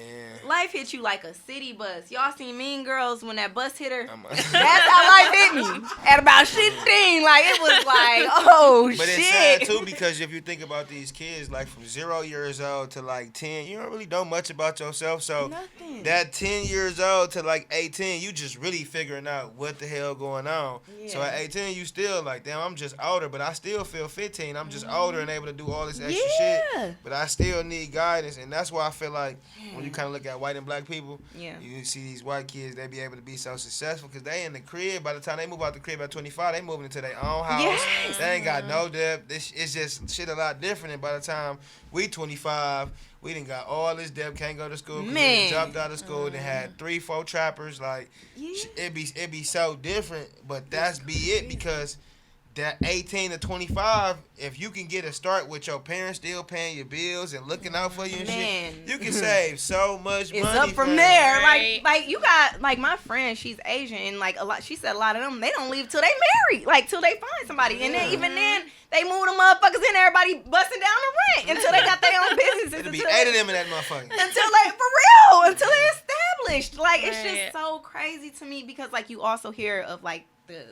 life hit you like a city bus. Y'all seen Mean Girls when that bus hit her? That's how life hit me. At about 15. Like, it was like, oh, But shit. it's sad too because if you think about these kids, like from 0 years old to like 10, you don't really know much about yourself. So Nothing. that 10 years old to like 18, you just really figuring out what the hell going on. So Yeah. at 18, you still like, damn, I'm just older, but I still feel 15. I'm just older and able to do all this extra Yeah. shit. But I still need guidance, and that's why I feel like when you kind of look at white and black people, Yeah. you see these white kids, they be able to be so successful because they in the crib. By the time they move out the crib at 25, they moving into their own house. Yes. They ain't got no debt. It's just shit a lot different. And by the time we 25, we done got all this debt, can't go to school because we Man. done jumped out of school, then had 3-4 trappers. Like, Yeah. it be so different, but that's be it because that 18 to 25, if you can get a start with your parents still paying your bills and looking out for you and Man. shit, you can save so much It's money. up from fam. there. Right. Like you got, like, my friend, she's Asian, and like a lot, she said a lot of them, they don't leave till they marry, like till they find somebody. And then even then, they move the motherfuckers in, everybody busting down the rent until they got their own businesses. It'll be until 8 they- of them in that motherfucker. until they, for real, until they established. Like, it's Right. just so crazy to me because, like, you also hear of, like, the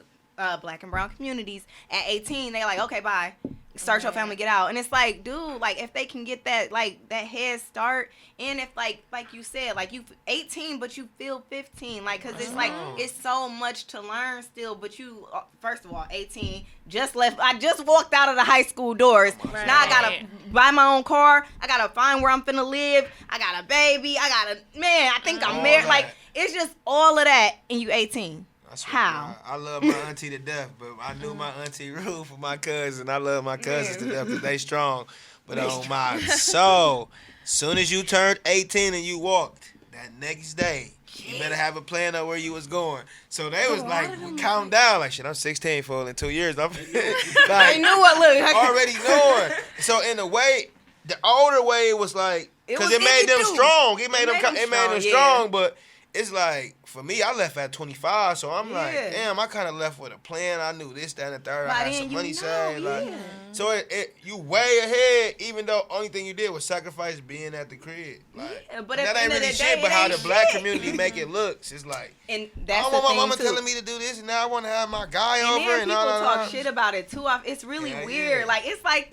black and brown communities at 18, they like, okay, bye. Start your family, get out. And it's like, dude, like, if they can get that, like, that head start, and if, like you said, like, you 18, but you feel 15, like, because it's, like, it's so much to learn still, but you, first of all, 18, I just walked out of the high school doors. Right. Now I gotta buy my own car. I gotta find where I'm finna live. I got a baby. I think I'm All married. that. Like, it's just all of that, and you 18. I swear How? to God, I love my auntie to death, but I knew my auntie Ruth for my cousins. I love my cousins to death because they strong. But on my soul, soon as you turned 18 and you walked, that next day, you better have a plan of where you was going. So they was like, counting down, like, shit, I'm 16 for in 2 years. I'm I like, knew what look. already knowing. So in a way, the older way was like, because it made them strong. It made them strong, but it's like, for me, I left at 25, so I'm like, damn, I kind of left with a plan. I knew this, that, and the third. I had some money saved. Like, so you way ahead, even though only thing you did was sacrifice being at the crib. Like, But that at the ain't end of really the shit, day, but it how ain't the black shit. community make it looks, it's like, And that's the my thing, mama too. telling me to do this, and now I want to have my guy And over, then and people all talk that. shit about it too often. It's really Yeah, weird. yeah. Like, it's like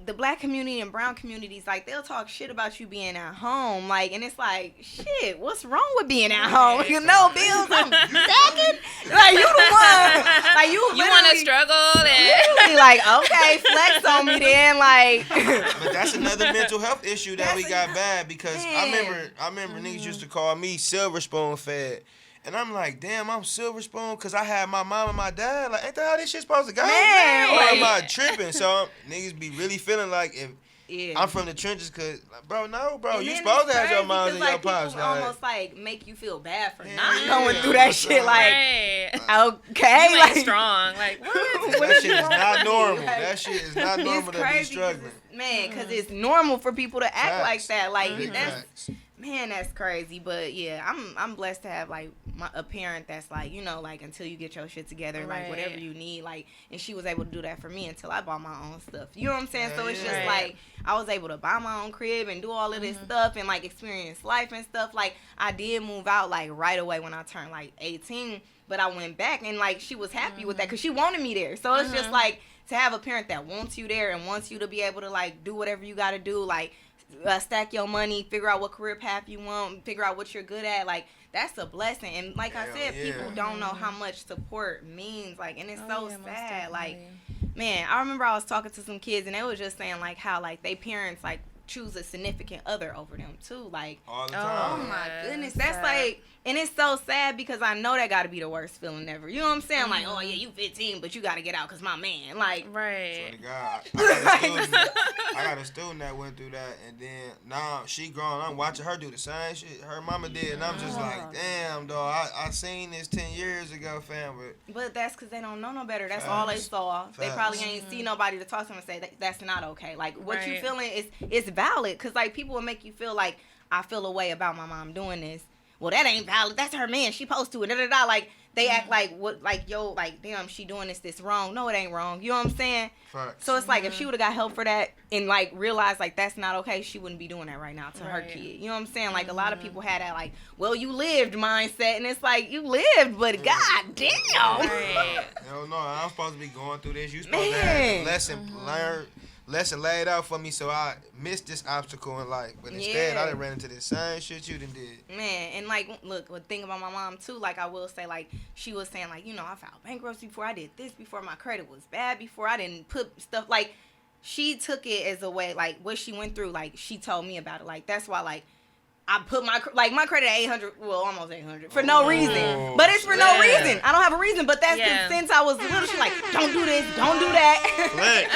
the black community and brown communities, like, they'll talk shit about you being at home, like, and it's like, shit, what's wrong with being at home? You know, bills, I'm stacking. Like, you the one, like, you You want to struggle and literally, like, okay, flex on me then, like. But that's another mental health issue that we got bad because I remember niggas used to call me silver spoon fed. And I'm like, damn, I'm silver spoon because I had my mom and my dad. Like, ain't that how this shit supposed to go? Man. Or am I tripping? So niggas be really feeling like if I'm from the trenches because, like, bro, And you then supposed it's to have your crazy moms 'cause, and your like, pops. people Like, almost like make you feel bad for Yeah, not yeah, going yeah. through that shit. Like, right. okay, You like ain't strong. Like, what? That shit is not normal. That shit is not normal to be struggling. Man, because it's normal for people to act like that. Like, Facts. Man, that's crazy. But yeah, I'm blessed to have like a parent that's like, you know, like until you get your shit together, like whatever you need, like, and she was able to do that for me until I bought my own stuff. You know what I'm saying? So it's just like I was able to buy my own crib and do all of this stuff and like experience life and stuff. Like I did move out like right away when I turned like 18, but I went back and like she was happy with that because she wanted me there. So it's just like to have a parent that wants you there and wants you to be able to like do whatever you got to do, like stack your money, figure out what career path you want, figure out what you're good at, like that's a blessing. And like I said, people don't know how much support means, like, and it's so sad. Like, man, I remember I was talking to some kids and they was just saying like how like they parents like choose a significant other over them too, like all the time. Oh my goodness, that's like, and it's so sad because I know that got to be the worst feeling ever. You know what I'm saying? Like, oh yeah, you 15, but you got to get out because my man. Like, Swear to God, I got a student that went through that, and then now she grown. I'm watching her do the same shit her mama did, and I'm just like, damn, dog. I seen this 10 years ago, fam. But that's because they don't know no better. That's all they saw. They probably ain't see nobody to talk to them and say that's not okay. Like what you feeling is valid, because like people will make you feel like I feel a way about my mom doing this. Well, that ain't valid. That's her man. She supposed to. Like they act like what, like yo, like damn, she doing this wrong. No, it ain't wrong. You know what I'm saying? Facts. So it's like if she would have got help for that and like realized like that's not okay, she wouldn't be doing that right now to her kid. You know what I'm saying? Like a lot of people had that like, well, you lived mindset, and it's like you lived, but god damn. Hell no, I'm supposed to be going through this. You supposed to have a lesson laid out for me, so I missed this obstacle in life. But instead, I done ran into the same shit you done did. Man, and like, look, one thing about my mom too, like I will say, like she was saying, like, you know, I filed bankruptcy before, I did this before, my credit was bad before, I didn't put stuff, like she took it as a way, like what she went through, like she told me about it, like that's why, like I put my credit at 800, well, almost 800 for no reason. But it's for no reason. I don't have a reason, but that's since I was little. She's like, don't do this, don't do that. Flex.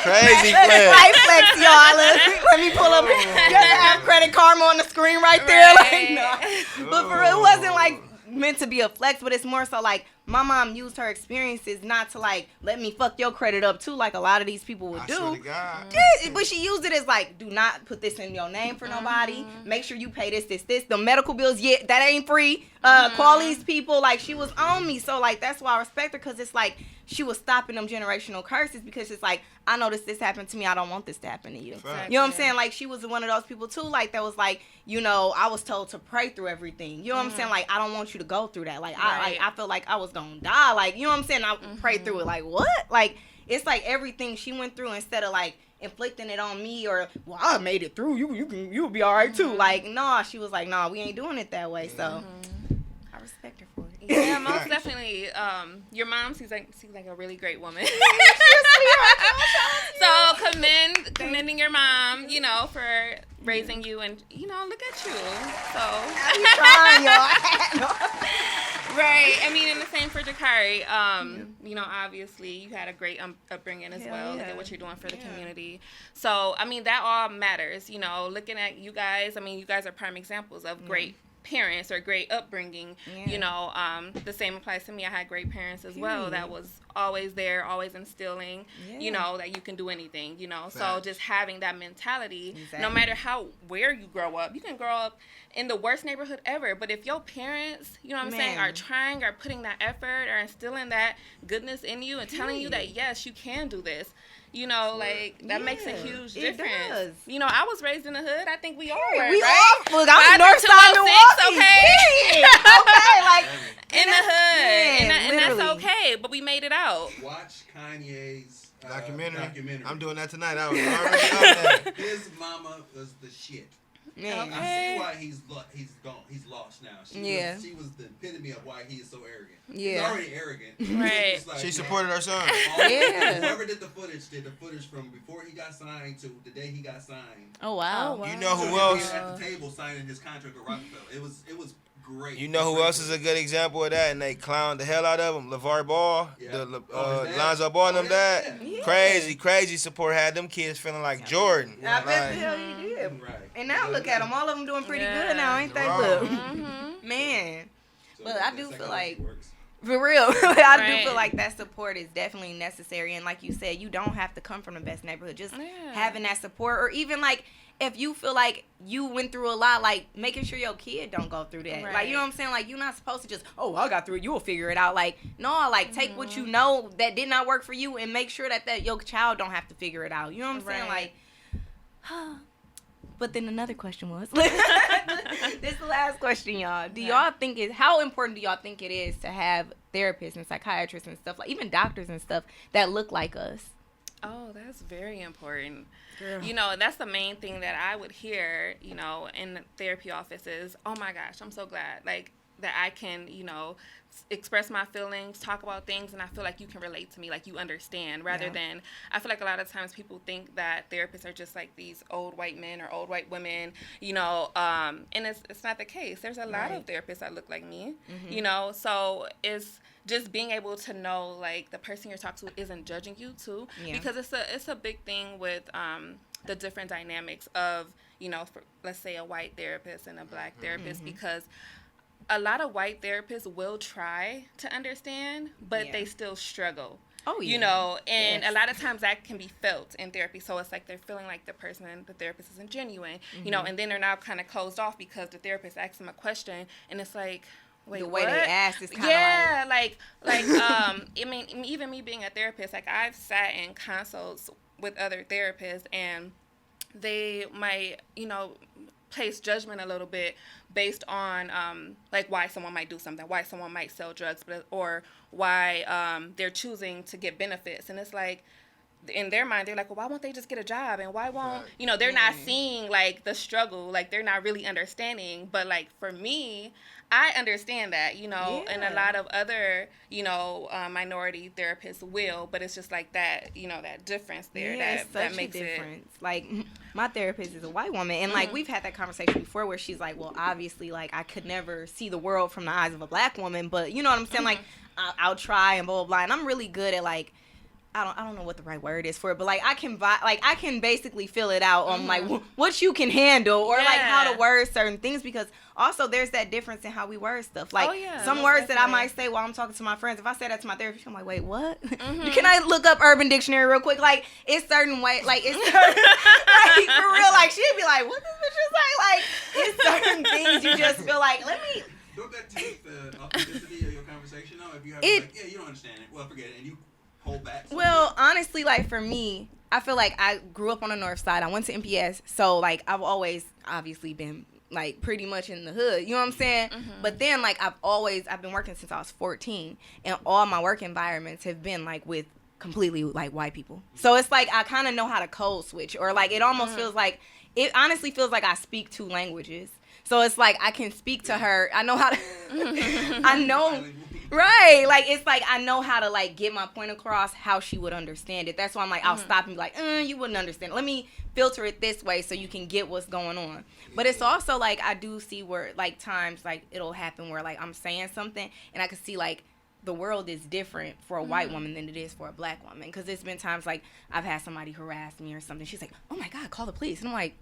Crazy flex. Right flex, y'all. Let me pull up. Just have Credit Karma on the screen right there. Like, no. But for real, it wasn't like meant to be a flex, but it's more so like my mom used her experiences not to like let me fuck your credit up too, like a lot of these people would do. Swear to God. Yeah, but she used it as like, do not put this in your name for nobody. Make sure you pay this. The medical bills, that ain't free. Call these people. Like she was on me, so like that's why I respect her, because it's like she was stopping them generational curses, because it's like, I know this happened to me, I don't want this to happen to you. Exactly. You know what I'm saying? Like she was one of those people too, like that was like, you know, I was told to pray through everything. You know what I'm saying? Like I don't want you to go through that. Like I feel like I was gonna die. Like, you know what I'm saying? I prayed through it. Like what? Like it's like everything she went through, instead of like inflicting it on me or, well, I made it through, you'll be all right too. Like no, she was like, no, we ain't doing it that way. So I respect her for it. Yeah, most definitely. Your mom seems like a really great woman. So commending your mom, you know, for raising you, and you know, look at you. So I'm trying, y'all. right. I mean, and the same for Jakari. You know, obviously you had a great upbringing as well. Look at what you're doing for the community. So I mean, that all matters. You know, looking at you guys. I mean, you guys are prime examples of great parents or great upbringing. You know, the same applies to me. I had great parents as well that was always there, always instilling, you know, that you can do anything, you know. So just having that mentality, no matter where you grow up, you can grow up in the worst neighborhood ever, but if your parents, you know what I'm saying, are trying, are putting that effort, are instilling that goodness in you and telling you that yes, you can do this, you know, like that makes a huge difference. It does. You know, I was raised in the hood. I think we all were, right? Look, I'm North Side Milwaukee. Okay. Okay, like in the hood, and that's okay. But we made it out. Watch Kanye's documentary. I'm doing that tonight. I was already on that. His mama was the shit. Man. I see why he's gone. He's lost now. She was the epitome of why he is so arrogant. He's already arrogant. Right. Like, she supported her son. Whoever did the footage from before he got signed to the day he got signed. Oh wow. You know who else? At the table signing his contract with Rockefeller. It was great. You know who else is a good example of that, and they clowned the hell out of him? LeVar Ball, Lonzo Ball, and them dad. Crazy support, had them kids feeling like Jordan. I bet the hell he did. Right. And now look at them, all of them doing pretty good now, ain't they? Look, man. But I do feel like, For real. I do feel like that support is definitely necessary. And like you said, you don't have to come from the best neighborhood. Just having that support, or even like if you feel like you went through a lot, like making sure your kid don't go through that. Like, you know what I'm saying? Like, you're not supposed to just, I got through it, you'll figure it out. Like, no, like take what you know that did not work for you and make sure that your child don't have to figure it out. You know what I'm saying? Like, but then another question was, this is the last question, y'all. Do y'all think how important do y'all think it is to have therapists and psychiatrists and stuff, like even doctors and stuff that look like us? Oh, that's very important. Girl. You know, that's the main thing that I would hear, you know, in the therapy offices. Oh my gosh, I'm so glad, like, that I can, you know, express my feelings, talk about things, and I feel like you can relate to me, like you understand, rather than, I feel like a lot of times people think that therapists are just like these old white men or old white women, you know, and it's not the case. There's a lot of therapists that look like me, you know, so it's just being able to know, like, the person you're talking to isn't judging you too, because it's a big thing with the different dynamics of, you know, for, let's say a white therapist and a black therapist, because a lot of white therapists will try to understand, but they still struggle. Oh, yeah. You know, and a lot of times that can be felt in therapy. So it's like they're feeling like the therapist isn't genuine, you know, and then they're now kind of closed off because the therapist asks them a question, and it's like, wait, the way they ask is kind of like I mean, even me being a therapist, like I've sat in consults with other therapists, and they might, you know, place judgment a little bit based on like why someone might do something, why someone might sell drugs, or why they're choosing to get benefits. And it's like, in their mind, they're like, well, why won't they just get a job? And why won't, you know, they're not seeing like the struggle, like they're not really understanding. But like for me, I understand that, you know, and a lot of other, you know, minority therapists will, but it's just like that, you know, that difference there that makes a difference. Like, my therapist is a white woman, and like we've had that conversation before where she's like, well, obviously, like, I could never see the world from the eyes of a black woman, but you know what I'm saying? Like, I'll try and blah, blah, blah, and I'm really good at like, I don't know what the right word is for it, but like I can basically fill it out on like what you can handle, or like how to word certain things, because also there's that difference in how we word stuff. Like some words that I might say while I'm talking to my friends, if I say that to my therapist, I'm like, wait, what? Can I look up Urban Dictionary real quick? Like it's certain way, like it's certain, like for real, like she'd be like, what this bitch is say? Like it's certain things you just feel like, let me. Don't that take the authenticity of your conversation though? If you have like, you don't understand it, well, forget it, and you hold back. Well, honestly, like for me, I feel like I grew up on the north side. I went to MPS, so like I've always obviously been like pretty much in the hood. You know what I'm saying? But then like I've been working since I was 14, and all my work environments have been like with completely like white people. So it's like I kind of know how to code switch, or like it almost feels like, it honestly feels like I speak 2 languages. So it's like I can speak to her. I know how to. I know. Right, like it's like I know how to like get my point across how she would understand it. That's why I'm like, I'll stop and be like, you wouldn't understand it. Let me filter it this way so you can get what's going on. But it's also like I do see where like times like it'll happen where like I'm saying something and I can see like the world is different for a white woman than it is for a black woman. Because there's been times like I've had somebody harass me or something. She's like, oh my God, call the police. And I'm like,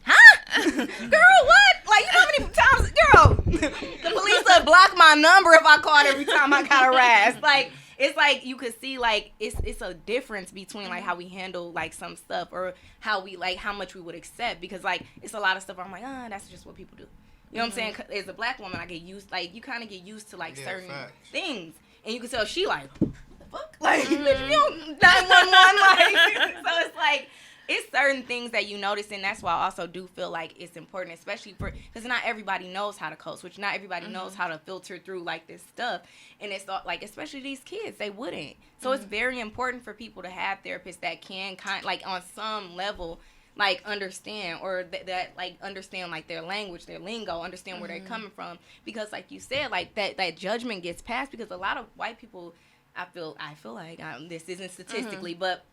huh? Girl, what? Like, you know how many times, girl, the police would block my number if I called every time I got harassed. Like, it's like you could see, like, it's a difference between, like, how we handle, like, some stuff, or how we, like, how much we would accept. Because, like, it's a lot of stuff where I'm like, that's just what people do. You know what I'm saying? As a black woman, I get used, like, you kind of get used to, like, certain things. And you can tell she, like, what the fuck? Like, bitch, you don't 911, like, so it's like, it's certain things that you notice, and that's why I also do feel like it's important, especially for, because not everybody knows how to code switch. Not everybody knows how to filter through, like, this stuff. And it's, like, especially these kids, they wouldn't. So it's very important for people to have therapists that can, like, on some level, like, understand, or that like, understand, like, their language, their lingo, understand where they're coming from. Because, like you said, like, that judgment gets passed, because a lot of white people, I feel like, this isn't statistically, but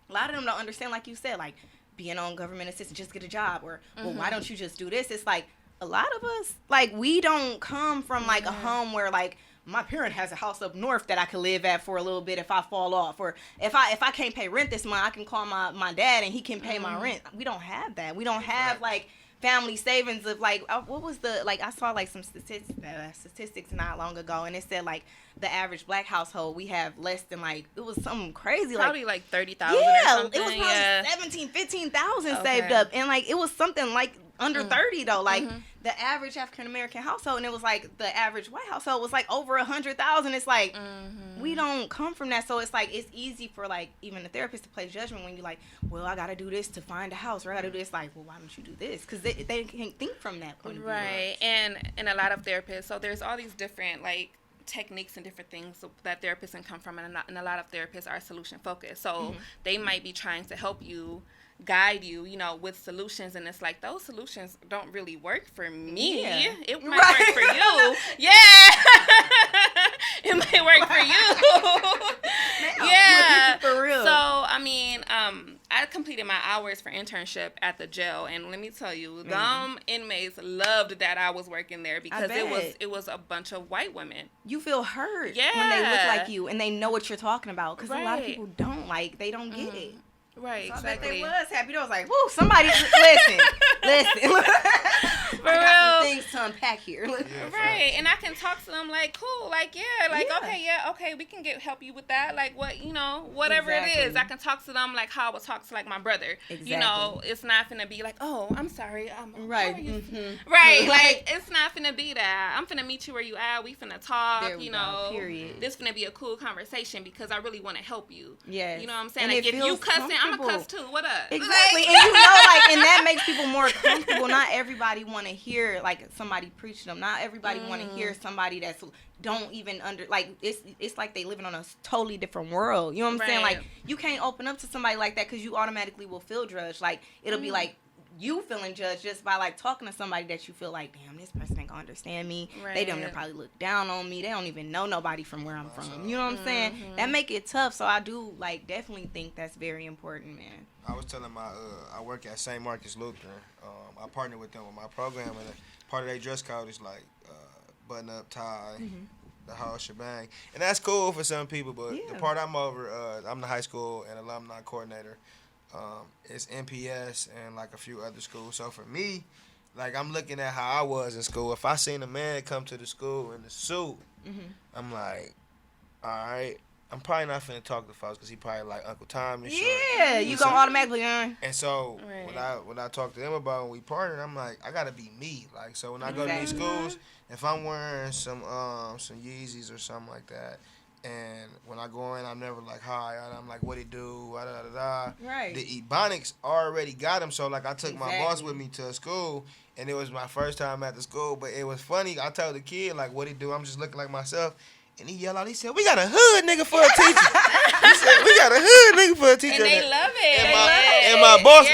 a lot of them don't understand, like you said, like, being on government assistance, just get a job, or, well, why don't you just do this? It's like, a lot of us, like, we don't come from, like, a home where, like, my parent has a house up north that I could live at for a little bit if I fall off, or if I can't pay rent this month, I can call my dad and he can pay my rent. We don't have that. We don't have, like, family savings of like what was the like I saw like some statistics not long ago, and it said like the average black household we have less than like it was something crazy probably like 30,000 or something. it was probably 17,000 15,000 saved up, and like it was something like under 30 though, like the average African American household, and it was like the average white household was like over 100,000. It's like we don't come from that, so it's like it's easy for like even the therapist to play judgment when you're like, well, I gotta do this to find a house, or I gotta do this. Like, well, why don't you do this? Because they can't think from that point of view. Right, and a lot of therapists. So there's all these different like techniques and different things that therapists can come from, and a lot of therapists are solution focused. So they might be trying to help you, guide you, you know, with solutions, and it's like those solutions don't really work for me. Yeah. It might work for you. Yeah. It might work for you. Yeah. For real. So I mean, I completed my hours for internship at the jail, and let me tell you, them inmates loved that I was working there because it was a bunch of white women. You feel hurt when they look like you and they know what you're talking about, because a lot of people don't they don't get it. Right, so exactly. I bet they was happy. They was like, "Woo, somebody listen." For I got some real. things to unpack here. Right, and I can talk to them like, cool, like, okay, we can help you with that, like, what, you know, whatever it is. I can talk to them like how I would talk to like my brother. Exactly. You know, it's not finna be like, oh, I'm sorry, right, right, like it's not finna be that. I'm finna meet you where you at. We finna talk. There we you know, go, period. This finna be a cool conversation because I really want to help you. Yes. You know what I'm saying? And like, if you cussing, I'm gonna cuss too. What up? Exactly. And you know, like, and that makes people more comfortable. Not everybody want to hear like somebody preach them. Not everybody want to hear somebody that's don't even it's like they living on a totally different world. You know what I'm saying? Like, you can't open up to somebody like that because you automatically will feel judged. Like, it'll be like you feeling judged just by like talking to somebody that you feel like, damn, this person ain't gonna understand me. Right. They don't probably look down on me. They don't even know nobody from where I'm from. You know what I'm saying? That make it tough. So I do like definitely think that's very important, man. I was telling I work at St. Marcus Lutheran. I partner with them with my program, and part of their dress code is like button up, tie, the whole shebang, and that's cool for some people. But the part I'm over, I'm the high school and alumni coordinator. It's NPS and like a few other schools. So for me, like, I'm looking at how I was in school. If I seen a man come to the school in the suit, I'm like, all right, I'm probably not finna talk to folks because he probably like Uncle Tom and shit. Yeah, you gonna automatically And so when I talk to them about when we partnered, I'm like, I gotta be me. Like, so when I go to these schools, if I'm wearing some Yeezys or something like that, and when I go in, I'm never like, hi. I'm like, what it do? Da, da, da, da. Right. The Ebonics already got him. So, like, I took my boss with me to a school, and it was my first time at the school. But it was funny. I told the kid, like, what it do? I'm just looking like myself. And he yelled out, he said, we got a hood nigga for a teacher. He said, we got a hood nigga for a teacher. And they love it. And my boss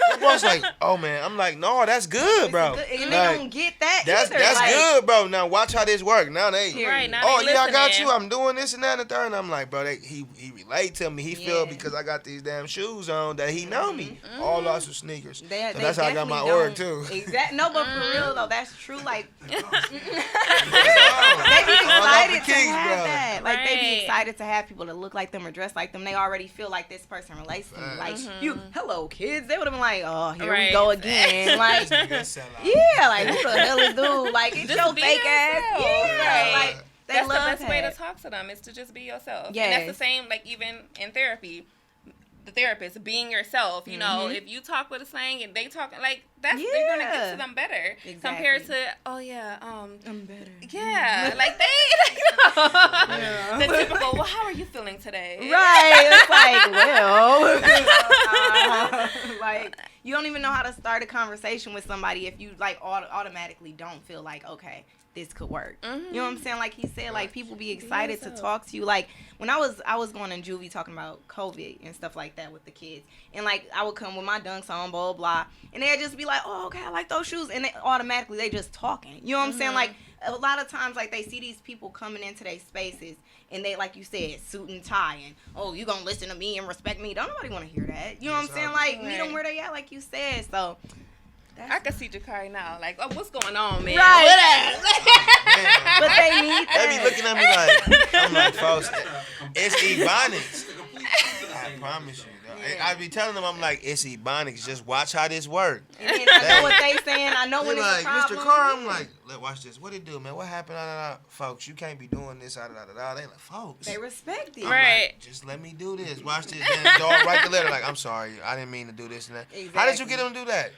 my boss like, oh, man. I'm like, no, that's good, bro. Good. And like, they don't get that That's like, good, bro. Now, watch how this work. Now they, now oh, they yeah, I got listening. you. I'm doing this and that and the third. And I'm like, bro, he relate to me. He feel because I got these damn shoes on that he know me. All lost with sneakers. So that's how I got my org, too. Exactly. No, but for real, though, that's true. Like, they be excited to have that. Like, they be excited to have people that look like them or dress like them. They already feel like this person relates to me. Like, hello, kids. They would have been like, oh, here we go again. Like, like, who the hell is dude? Like, it's your fake ass. Yeah, like, that's the best way to talk to them, is to just be yourself. Yes. And that's the same, like, even in therapy. The therapist, being yourself, you know, if you talk with a slang and they talk like that's they're gonna get to them better compared to I'm better. Yeah, like they the typical. Well, how are you feeling today? Right. It's like, well, like, you don't even know how to start a conversation with somebody if you like automatically don't feel like, okay, this could work. You know what I'm saying? Like he said, like, people be excited to talk to you. Like, when I was going in juvie talking about COVID and stuff like that with the kids, and like I would come with my dunks on, blah blah, and they'd just be like, oh, okay, I like those shoes, and they automatically they just talking. You know what I'm saying? Like, a lot of times, like, they see these people coming into their spaces and they, like you said, suit and tie, and, oh, you gonna listen to me and respect me. Don't nobody want to hear that. You know what I'm saying? Like, meet them where they at, like you said. So I can see Jakari now. Like, oh, what's going on, man? Right. But they need that. They be looking at me like, I'm like, folks, it's Ebonics. I promise you. I be telling them, I'm like, it's Ebonics. Just watch how this work. And then I know what they saying. I know when it's like, a problem. Mr. Carr, I'm like, look, watch this. What it do, man? What happened? Folks, you can't be doing this. They like, folks. They respect it. Right. Like, just let me do this. Watch this. Then the dog write the letter like, I'm sorry. I didn't mean to do this and that. Exactly. How did you get him to do that?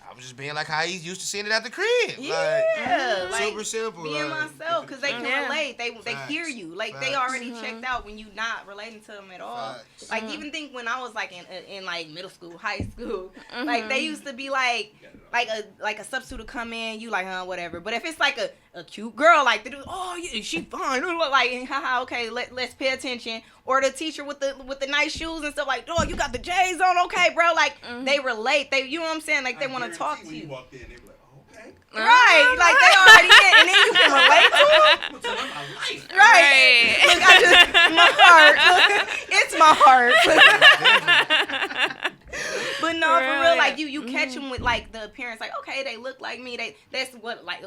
I was just being like how he's used to seeing it at the crib. Yeah, like super simple. Being myself, because they can relate. They Facts. hear you. Like Facts. they already checked out when you not relating to them at all. Facts. Like even think when I was like in like middle school, high school, like they used to be like a substitute to come in, you like whatever. But if it's like a cute girl, like they do, oh yeah, she fine, like haha, okay, let's pay attention. Or the teacher with the nice shoes and stuff, like, dog, you got the J's on, okay, bro. Like they relate. They, you know what I'm saying? Like they want to talk to when you. You walked in, they were like, oh, okay. Right, like they already in, and then you can relate to them. Tell them my life. Right. Look, I just my heart. It's my heart. But no, for real, like you catch them with like the appearance, like okay, they look like me. That's what like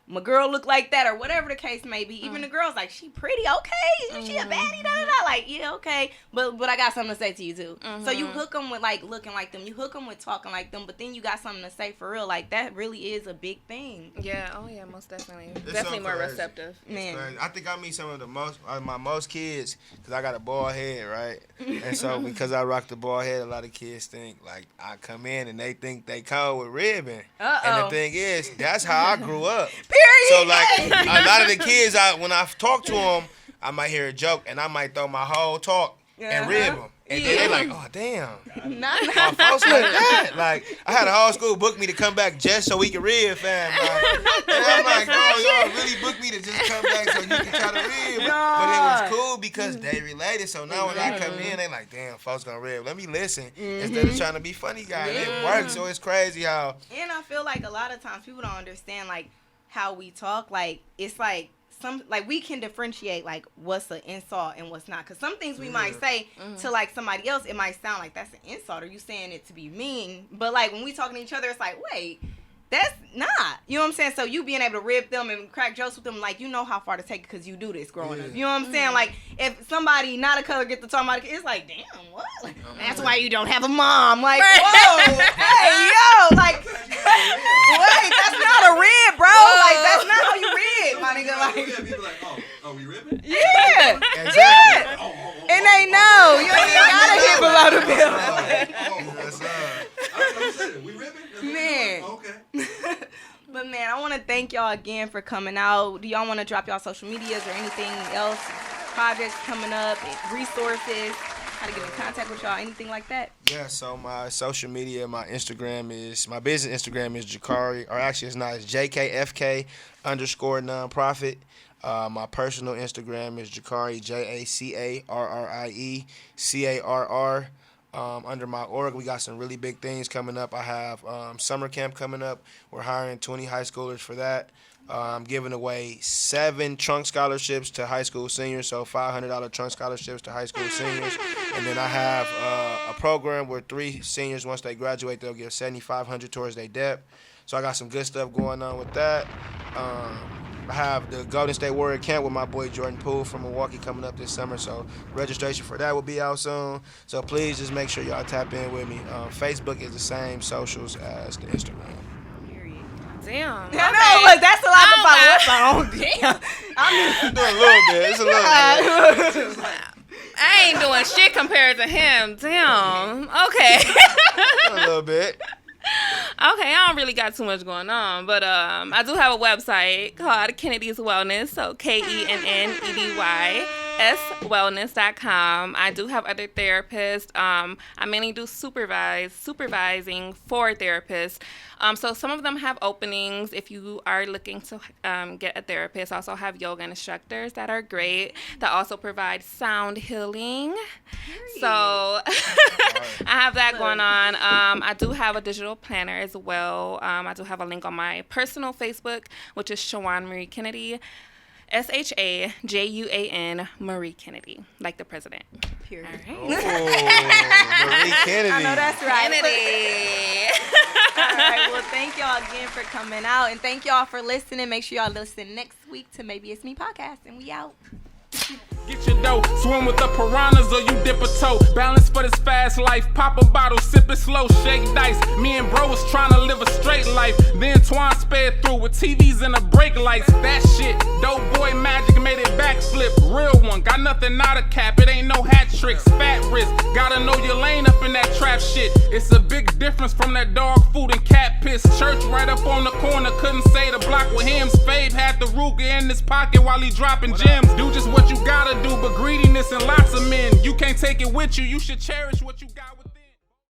my girl look like that or whatever the case may be. Even the girls like she pretty, okay, she a baddie, da da da. Like yeah, okay, but I got something to say to you too. So you hook them with like looking like them, you hook them with talking like them, but then you got something to say for real. Like that really is a big thing. Yeah. Oh yeah. Most definitely. It's Definitely so more crazy. receptive. Man. I think I meet some of the my most kids because I got a bald head, right? And so because I rock the bald head, a lot of kids think like I come in and they think they cold with ribbon. And the thing is, that's how I grew up. Period. So like a lot of the kids, when I talk to them, I might hear a joke and I might throw my whole talk and rib them. And then they're like, oh, damn. Not My folks like that. Like, I had a whole school book me to come back just so we could rib, fam. Like, and I'm like, bro, y'all really booked me to just come back so you can try to rib. But it was cool because they related. So now when I come in, they like, damn, folks gonna rib. Let me listen instead of trying to be funny guy. And it works. So it's crazy how. And I feel like a lot of times people don't understand like how we talk. Like it's like we can differentiate like what's an insult and what's not. Because some things we might say to like somebody else, it might sound like that's an insult or you saying it to be mean. But like when we talking to each other, it's like wait. That's not. You know what I'm saying? So you being able to rib them and crack jokes with them, like, you know how far to take it because you do this growing up. You know what I'm saying? Like, if somebody not of color get to talk about it, it's like, damn, what? Like, that's why you don't have a mom. Like, whoa, hey, yo, like, wait, that's not a rib, bro. Like, that's not how you rib, my nigga. Like, People like, oh, we ribbing? yeah, Exactly. yeah. Oh, And they know. You ain't even gotta hit below the belt. Yes, I said it. We ribbing? Man. Okay. But man, I want to thank y'all again for coming out. Do y'all want to drop y'all social medias or anything else? Projects coming up, resources, how to get in contact with y'all, anything like that? Yeah, so my social media, my business Instagram is Jakari, or actually it's not, it's JKFK _nonprofit. My personal Instagram is Jakari, JACARRIE CARR. Under my org, we got some really big things coming up. I have summer camp coming up. We're hiring 20 high schoolers for that. I'm giving away 7 trunk scholarships to high school seniors, so $500 trunk scholarships to high school seniors. And then I have a program where 3 seniors, once they graduate, they'll get $7,500 towards their debt. So I got some good stuff going on with that. I have the Golden State Warrior Camp with my boy Jordan Poole from Milwaukee coming up this summer, so registration for that will be out soon. So please just make sure y'all tap in with me. Facebook is the same socials as the Instagram. Damn. I know, look, that's a lot to follow up on. Damn. I'm doing a little bit. It's a little bit. I ain't doing shit compared to him. Damn. Okay. A little bit. Okay, I don't really got too much going on, but I do have a website called Kennedy's Wellness, so KENNEDYS wellness.com. I do have other therapists. I mainly do supervising for therapists. So some of them have openings if you are looking to get a therapist. I also have yoga instructors that are great, that also provide sound healing. So I have that going on. I do have a digital planner as well. I do have a link on my personal Facebook, which is Shawan Marie Kennedy. SHAJUAN Marie Kennedy, like the president. Period. All right. Oh, Marie Kennedy. I know that's right. Kennedy. All right. Well, thank y'all again for coming out, and thank y'all for listening. Make sure y'all listen next week to Maybe It's Me podcast, and we out. Get your dough, swim with the piranhas or you dip a toe. Balance for this fast life, pop a bottle, sip it slow, shake dice. Me and bro was trying to live a straight life. Then Twan sped through with TVs and the brake lights. That shit, dope boy magic made it backflip. Real one, got nothing out of cap, it ain't no hat tricks. Fat wrist, gotta know your lane up in that trap shit. It's a big difference from that dog food and cat piss. Church right up on the corner, couldn't say the block with him. Fave had the Ruger in his pocket while he dropping gems. Do just what you gotta do, but greediness and lots of men. You can't take it with you, you should cherish what you got with